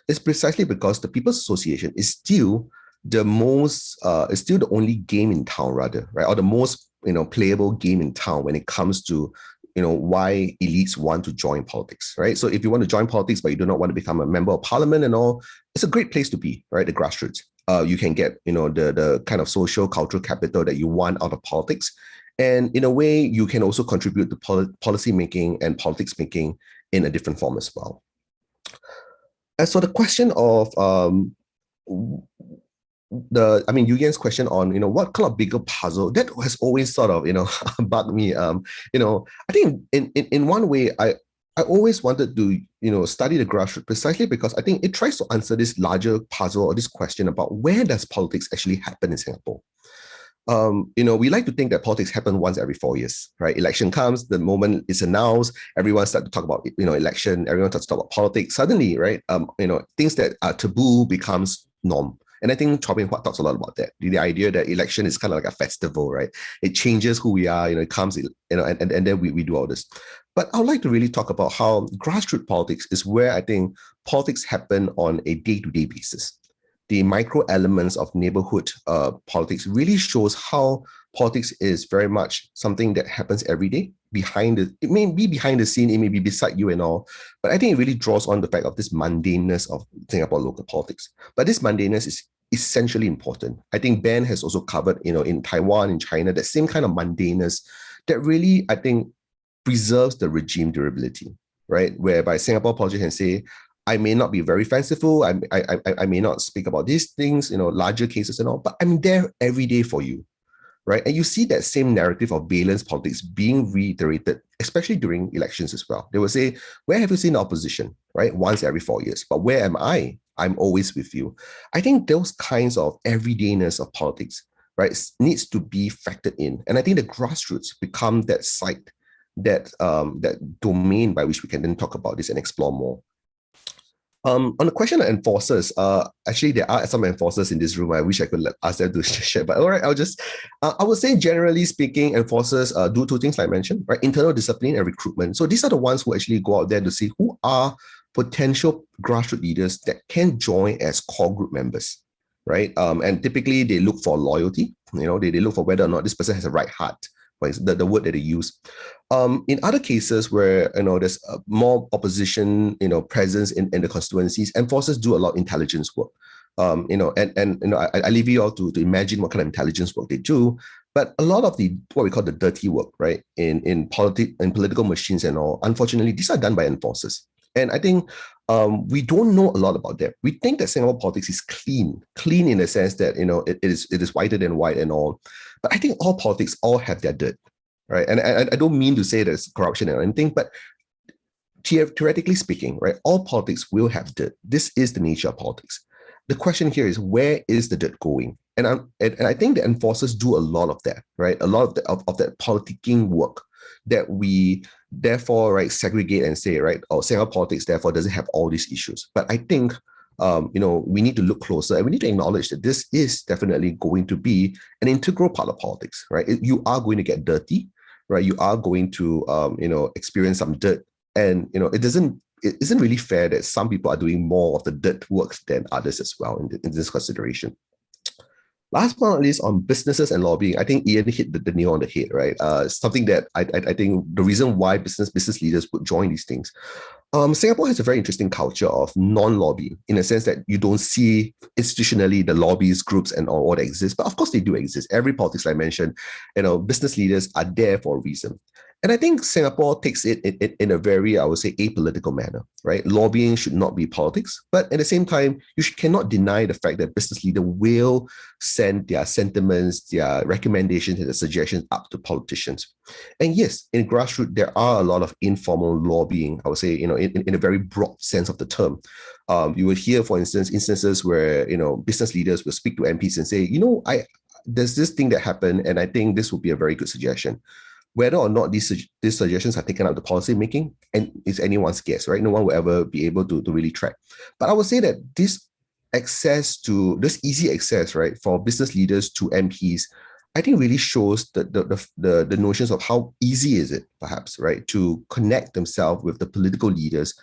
It's precisely because the People's Association is still the most, is still the only game in town, rather, right? Or the most, playable game in town when it comes to, why elites want to join politics, right? So if you want to join politics, but you do not want to become a member of parliament and all, it's a great place to be, right? The grassroots. You can get, the kind of social, cultural capital that you want out of politics. And in a way, you can also contribute to policy making and politics making in a different form as well. As for the question of Yuyen's question on, what kind of bigger puzzle, that has always sort of, bugged me. I think in one way, I always wanted to, study the grassroots precisely because I think it tries to answer this larger puzzle or this question about where does politics actually happen in Singapore. We like to think that politics happen once every 4 years, right? Election comes, the moment it's announced, everyone starts to talk about, election, everyone starts to talk about politics. Suddenly, right, things that are taboo becomes norm. And I think Chua Beng Huat talks a lot about that. The idea that election is kind of like a festival, right? It changes who we are, it comes, and then we do all this. But I would like to really talk about how grassroots politics is where I think politics happen on a day-to-day basis. The micro elements of neighborhood politics really shows how politics is very much something that happens every day. It may be behind the scene, it may be beside you and all, but I think it really draws on the fact of this mundaneness of Singapore local politics. But this mundaneness is essentially important. I think Ben has also covered, in Taiwan, in China, that same kind of mundaneness that really, I think, preserves the regime durability, right? Whereby Singapore politics can say, I may not be very fanciful. I may not speak about these things, larger cases and all, but I'm there every day for you, right? And you see that same narrative of valence politics being reiterated, especially during elections as well. They will say, where have you seen the opposition, right? Once every 4 years. But where am I? I'm always with you. I think those kinds of everydayness of politics, right, needs to be factored in. And I think the grassroots become that site, that domain by which we can then talk about this and explore more. On the question of enforcers, actually there are some enforcers in this room. I wish I could ask them to share, but all right, I would say generally speaking, enforcers do two things like I mentioned, right? Internal discipline and recruitment. So these are the ones who actually go out there to see who are potential grassroots leaders that can join as core group members, right? And typically they look for loyalty, they look for whether or not this person has a right heart, the word that they use. In other cases where there's more opposition presence in the constituencies, enforcers do a lot of intelligence work. I leave you all to imagine what kind of intelligence work they do. But a lot of what we call the dirty work, right, in political machines and all, unfortunately, these are done by enforcers. And I think we don't know a lot about that. We think that Singapore politics is clean in the sense that it is whiter than white and all. But I think all politics all have their dirt, right? And I don't mean to say there's corruption or anything, but theoretically speaking, right, all politics will have dirt. This is the nature of politics. The question here is, where is the dirt going? And I think the enforcers do a lot of that, right? A lot of that politicking work that we therefore, right, segregate and say, right, Singapore politics therefore doesn't have all these issues. But I think we need to look closer and we need to acknowledge that this is definitely going to be an integral part of politics, right? You are going to get dirty, right? You are going to, experience some dirt, and it isn't really fair that some people are doing more of the dirt works than others as well in this consideration. Last but not least, on businesses and lobbying, I think Ian hit the nail on the head, right? Something that I think the reason why business leaders would join these things. Singapore has a very interesting culture of non-lobbying in a sense that you don't see institutionally the lobbyist groups and all that exist, but of course they do exist. Every politics I mentioned, business leaders are there for a reason. And I think Singapore takes it in a very, I would say, apolitical manner, right? Lobbying should not be politics, but at the same time, you cannot deny the fact that business leaders will send their sentiments, their recommendations, and their suggestions up to politicians. And yes, in grassroots, there are a lot of informal lobbying, I would say, in a very broad sense of the term. You would hear, for instance, instances where, business leaders will speak to MPs and say, there's this thing that happened, and I think this would be a very good suggestion. Whether or not these suggestions are taken out of the policy making, and it's anyone's guess, right? No one will ever be able to really track. But I would say that this easy access, right, for business leaders to MPs, I think really shows the notions of how easy is it, perhaps, right, to connect themselves with the political leaders.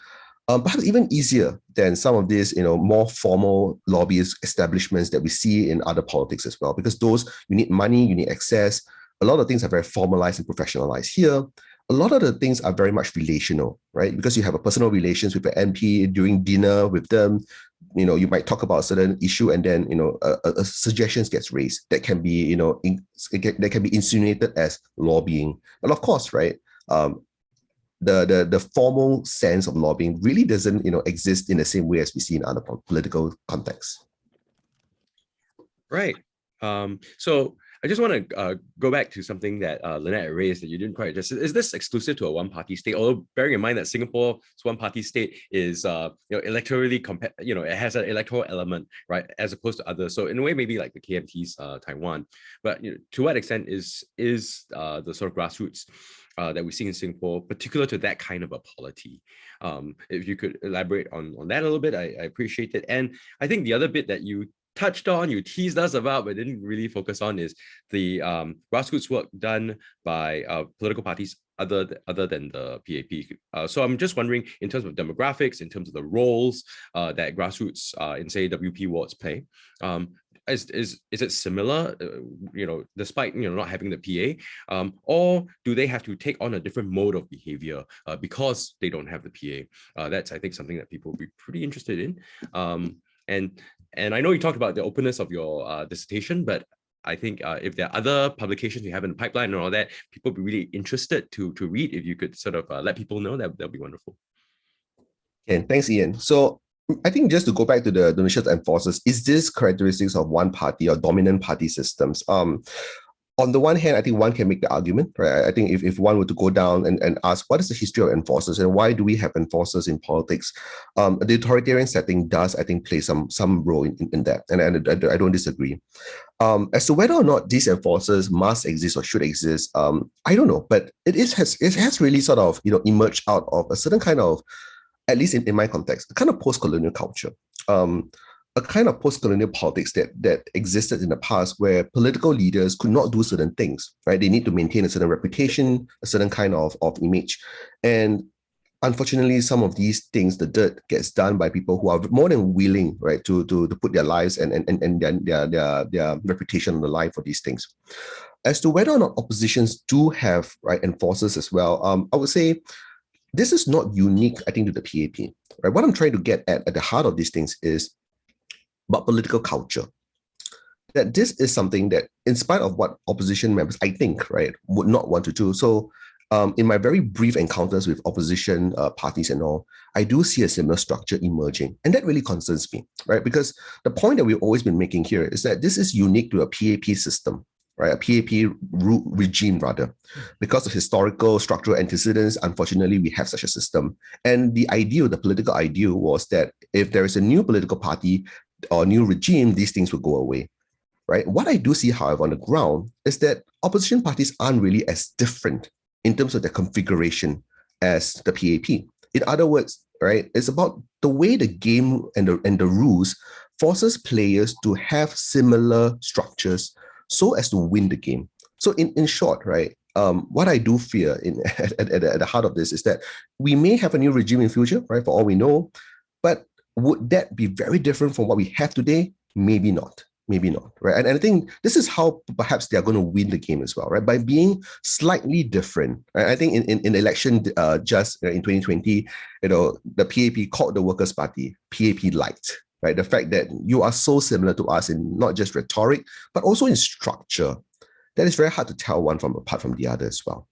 Perhaps even easier than some of these, more formal lobbyist establishments that we see in other politics as well, because those, you need money, you need access. A lot of things are very formalized and professionalized. Here, a lot of the things are very much relational, right? Because you have a personal relations with an MP during dinner with them. You might talk about a certain issue, and then a suggestions gets raised that can be that can be insinuated as lobbying. But of course, right? the formal sense of lobbying really doesn't exist in the same way as we see in other political contexts. Right. So I just want to go back to something that Lynette raised that you didn't quite address. Is this exclusive to a one-party state? Although bearing in mind that Singapore's one-party state is, electorally it has an electoral element, right, as opposed to others. So in a way, maybe like the KMT's Taiwan. But to what extent is the sort of grassroots that we see in Singapore particular to that kind of a polity? If you could elaborate on that a little bit, I appreciate it. And I think the other bit that you touched on, you teased us about, but didn't really focus on is the grassroots work done by political parties other than the PAP. So I'm just wondering, in terms of demographics, in terms of the roles that grassroots in say WP wards play, is it similar, despite not having the PA, or do they have to take on a different mode of behavior because they don't have the PA? That's, I think, something that people will be pretty interested in. And I know you talked about the openness of your dissertation, but I think if there are other publications you have in the pipeline and all that, people will be really interested to read. If you could sort of let people know, that'd be wonderful. And thanks, Ian. So I think just to go back to the donations and forces, is this characteristics of one party or dominant party systems? On the one hand, I think one can make the argument, right? I think if one were to go down and ask, what is the history of enforcers and why do we have enforcers in politics? The authoritarian setting does, I think, play some role in that. And I don't disagree. As to whether or not these enforcers must exist or should exist, I don't know. But it has really sort of, emerged out of a certain kind of, at least in my context, a kind of post-colonial culture. A kind of post-colonial politics that existed in the past where political leaders could not do certain things, right? They need to maintain a certain reputation, a certain kind of image. And unfortunately, some of these things, the dirt gets done by people who are more than willing, right, to put their lives and their reputation on the line for these things. As to whether or not oppositions do have, right, enforcers as well, I would say this is not unique, I think, to the PAP. Right? What I'm trying to get at the heart of these things is about political culture. That this is something that, in spite of what opposition members, I think, right, would not want to do. So in my very brief encounters with opposition parties and all, I do see a similar structure emerging. And that really concerns me, right? Because the point that we've always been making here is that this is unique to a PAP system, right? A PAP regime, rather. Because of historical structural antecedents, unfortunately, we have such a system. And the political ideal was that if there is a new political party or new regime, these things will go away, right? What I do see, however, on the ground is that opposition parties aren't really as different in terms of their configuration as the PAP. In other words, right, it's about the way the game and the rules forces players to have similar structures so as to win the game. So in short, right, what I do fear at the heart of this is that we may have a new regime in future, right, for all we know, but would that be very different from what we have today? Maybe not. Maybe not, right? And I think this is how perhaps they're going to win the game as well, right? By being slightly different. Right? I think in the election just in 2020, the PAP called the Workers' Party PAP Light, right? The fact that you are so similar to us in not just rhetoric, but also in structure. That is very hard to tell one apart from the other as well.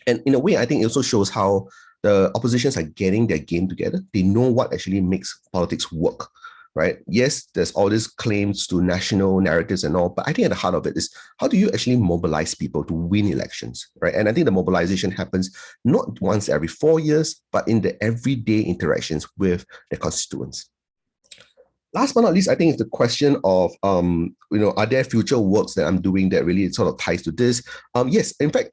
And in a way, I think it also shows how the oppositions are getting their game together. They know what actually makes politics work, right? Yes, there's all these claims to national narratives and all, but I think at the heart of it is how do you actually mobilize people to win elections, right? And I think the mobilization happens not once every 4 years, but in the everyday interactions with the constituents. Last but not least, I think it's the question of, are there future works that I'm doing that really sort of ties to this? Yes, in fact,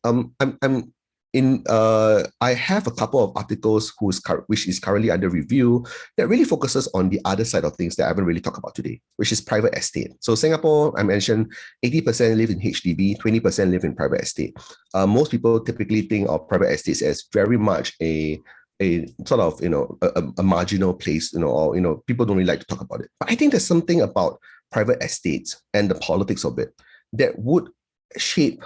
I have a couple of articles which is currently under review that really focuses on the other side of things that I haven't really talked about today, which is private estate. So Singapore, I mentioned 80% live in HDB, 20% live in private estate. Most people typically think of private estates as very much a sort of, a marginal place, or, people don't really like to talk about it. But I think there's something about private estates and the politics of it that would shape,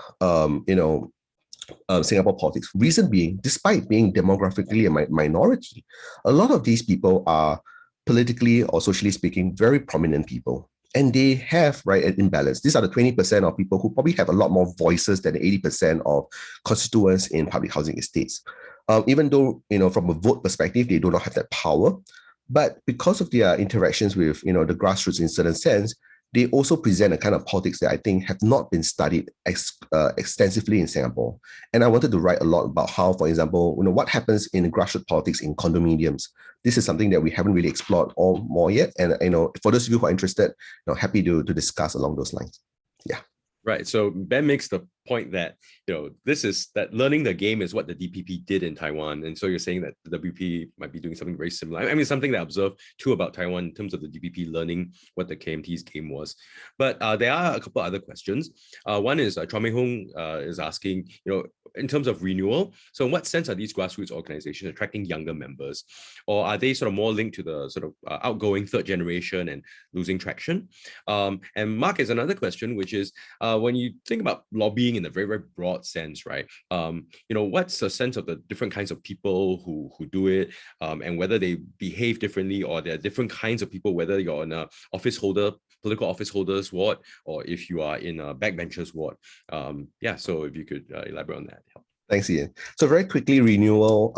Singapore politics. Reason being, despite being demographically a minority, a lot of these people are politically or socially speaking very prominent people. And they have, right, an imbalance. These are the 20% of people who probably have a lot more voices than the 80% of constituents in public housing estates. even though, from a vote perspective, they do not have that power. But because of their interactions with, the grassroots in certain sense, they also present a kind of politics that I think have not been studied extensively in Singapore. And I wanted to write a lot about how, for example, what happens in grassroots politics in condominiums. This is something that we haven't really explored all more yet. And, for those of you who are interested, happy to discuss along those lines. Yeah. Right. So Ben makes the point that, this is that learning the game is what the DPP did in Taiwan. And so you're saying that the WP might be doing something very similar. I mean, something that I observed too about Taiwan in terms of the DPP learning what the KMT's game was. But there are a couple other questions. One is Chua Mei Hong is asking, in terms of renewal, so in what sense are these grassroots organizations attracting younger members? Or are they sort of more linked to the sort of outgoing third generation and losing traction? And Mark has another question, which is when you think about lobbying in a very, very broad sense, right? What's the sense of the different kinds of people who do it, and whether they behave differently, or there are different kinds of people, whether you're in a political office holders ward, or if you are in a backbenchers ward. So if you could elaborate on that. Thanks, Ian. So very quickly, renewal.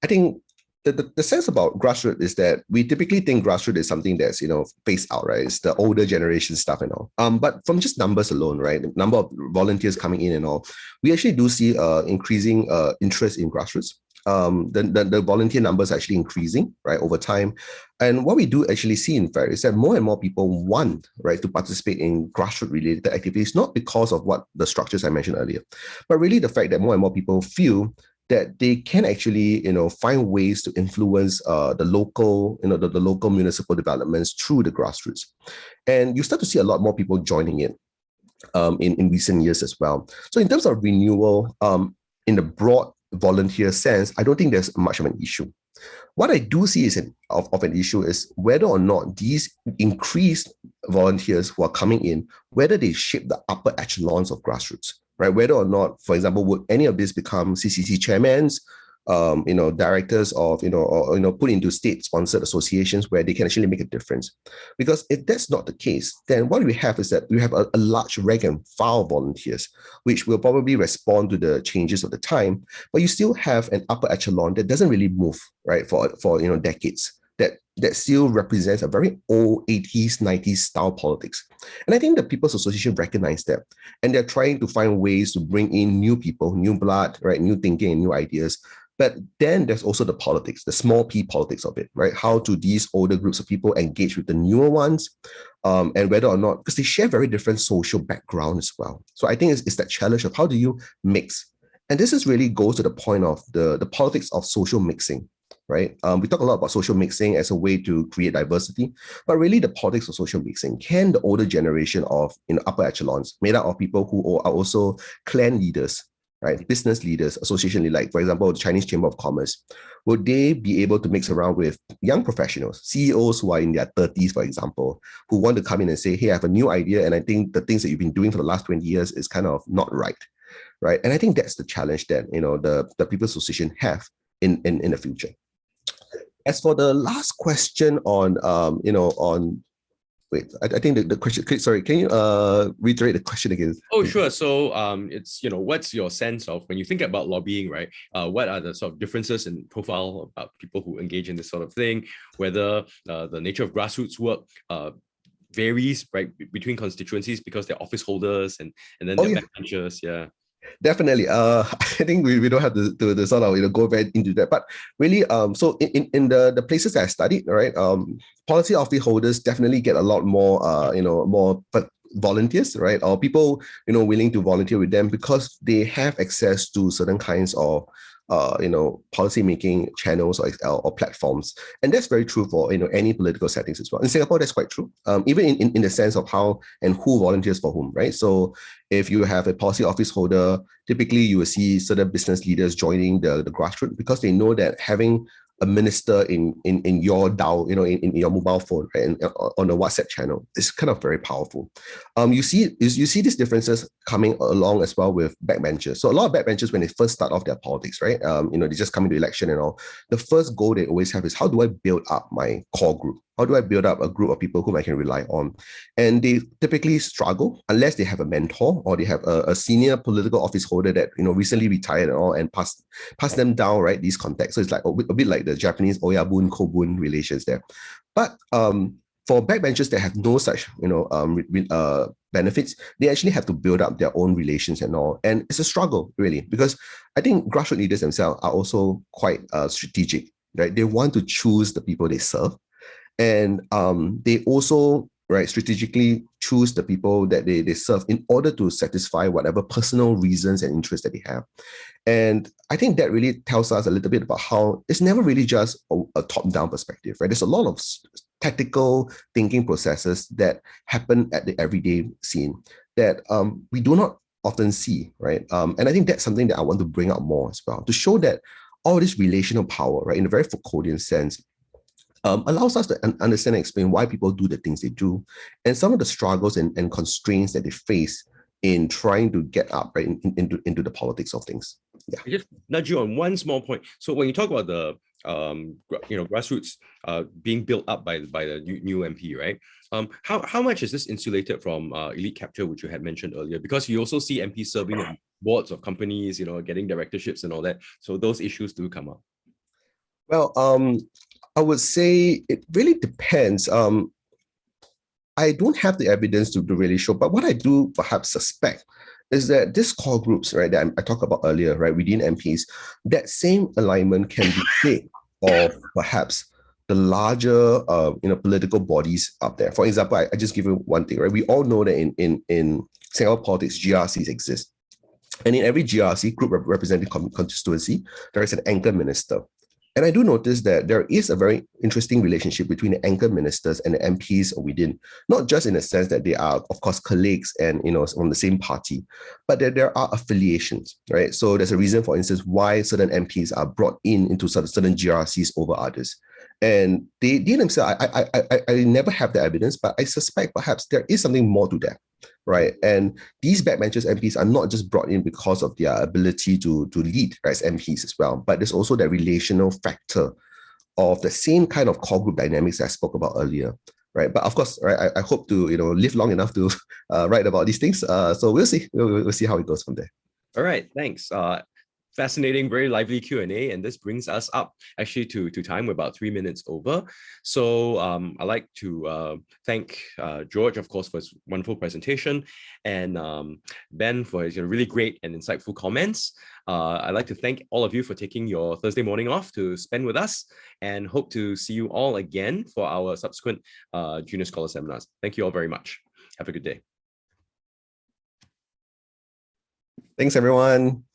I think the sense about grassroots is that we typically think grassroots is something that's, phased out, right? It's the older generation stuff and all. But from just numbers alone, right? The number of volunteers coming in and all, we actually do see increasing interest in grassroots. The volunteer numbers are actually increasing, right, over time. And what we do actually see, in fact, is that more and more people want, right, to participate in grassroots related activities, not because of what the structures I mentioned earlier, but really the fact that more and more people feel that they can actually, find ways to influence the local, the local municipal developments through the grassroots. And you start to see a lot more people joining in recent years as well. So in terms of renewal, in the broad volunteer sense, I don't think there's much of an issue. What I do see is an issue is whether or not these increased volunteers who are coming in, whether they shape the upper echelons of grassroots, right? Whether or not, for example, would any of these become CCC chairmans, directors of, or put into state-sponsored associations where they can actually make a difference. Because if that's not the case, then what we have is that we have a large rank and file volunteers, which will probably respond to the changes of the time, but you still have an upper echelon that doesn't really move, right, for decades. That still represents a very old 80s, 90s style politics. And I think the People's Association recognize that. And they're trying to find ways to bring in new people, new blood, right, new thinking and new ideas. But then there's also the politics, the small p politics of it, right? How do these older groups of people engage with the newer ones? And whether or not, because they share very different social background as well. So I think it's that challenge of how do you mix? And this is really goes to the point of the politics of social mixing. Right? We talk a lot about social mixing as a way to create diversity, but really the politics of social mixing, can the older generation of upper echelons, made up of people who are also clan leaders, right, business leaders, association leaders, like for example, the Chinese Chamber of Commerce, would they be able to mix around with young professionals, CEOs who are in their 30s, for example, who want to come in and say, hey, I have a new idea, and I think the things that you've been doing for the last 20 years is kind of not right, right? And I think that's the challenge that the People's Association have in the future. As for the last question on, I think the question, sorry, can you reiterate the question again? Oh, sure. So it's, what's your sense of when you think about lobbying, right? What are the sort of differences in profile about people who engage in this sort of thing, whether the nature of grassroots work varies, right, between constituencies because they're office holders and then they're backbenchers, yeah. Definitely. I think we don't have to sort of go very into that, but really, so in the places that I studied, right, policy office holders definitely get a lot more more volunteers, right, or people willing to volunteer with them because they have access to certain kinds of policy making channels or platforms. And that's very true for any political settings as well. In Singapore, that's quite true. Even in the sense of how and who volunteers for whom, right? So if you have a policy office holder, typically you will see certain business leaders joining the grassroots because they know that having a minister in your dial, in your mobile phone, right, and on a WhatsApp channel, is kind of very powerful. You see these differences coming along as well with backbenchers. So a lot of backbenchers, when they first start off their politics, right, they just come into election and all. The first goal they always have is, how do I build up my core group? How do I build up a group of people whom I can rely on? And they typically struggle unless they have a mentor or they have a senior political office holder that recently retired and all, and pass them down, right? These contacts. So it's like a bit like the Japanese oyabun kobun relations there. But for backbenchers that have no such benefits, they actually have to build up their own relations and all. And it's a struggle, really, because I think grassroots leaders themselves are also quite strategic, right? They want to choose the people they serve. And they also, right, strategically choose the people that they serve in order to satisfy whatever personal reasons and interests that they have. And I think that really tells us a little bit about how it's never really just a top-down perspective, right? There's a lot of tactical thinking processes that happen at the everyday scene that we do not often see, right? And I think that's something that I want to bring up more as well, to show that all this relational power, right, in a very Foucauldian sense, allows us to understand and explain why people do the things they do, and some of the struggles and constraints that they face in trying to get up, right, into the politics of things. Yeah. I just nudge you on one small point. So when you talk about the grassroots being built up by the new MP, right? How much is this insulated from elite capture, which you had mentioned earlier? Because you also see MPs serving on boards of companies, getting directorships and all that. So those issues do come up. Well, I would say it really depends. I don't have the evidence to really show, but what I do perhaps suspect is that these core groups, right, that I talked about earlier, right, within MPs, that same alignment can be made of perhaps the larger, political bodies up there. For example, I just give you one thing, right? We all know that in Singapore politics, GRCs exist. And in every GRC, group representing constituency, there is an anchor minister. And I do notice that there is a very interesting relationship between the anchor ministers and the MPs within, not just in the sense that they are, of course, colleagues and, on the same party, but that there are affiliations, right? So there's a reason, for instance, why certain MPs are brought into certain GRCs over others. And they themselves, I never have the evidence, but I suspect perhaps there is something more to that, right? And these backbenchers MPs are not just brought in because of their ability to lead, right, as MPs as well, but there's also that relational factor of the same kind of core group dynamics I spoke about earlier, right? But of course, right, I hope to live long enough to write about these things. So we'll see. We'll see how it goes from there. All right, thanks. Fascinating, very lively Q&A, and this brings us up actually to time. We're about 3 minutes over. So I'd like to thank George, of course, for his wonderful presentation, and Ben for his really great and insightful comments. I'd like to thank all of you for taking your Thursday morning off to spend with us, and hope to see you all again for our subsequent Junior Scholar seminars. Thank you all very much. Have a good day. Thanks, everyone.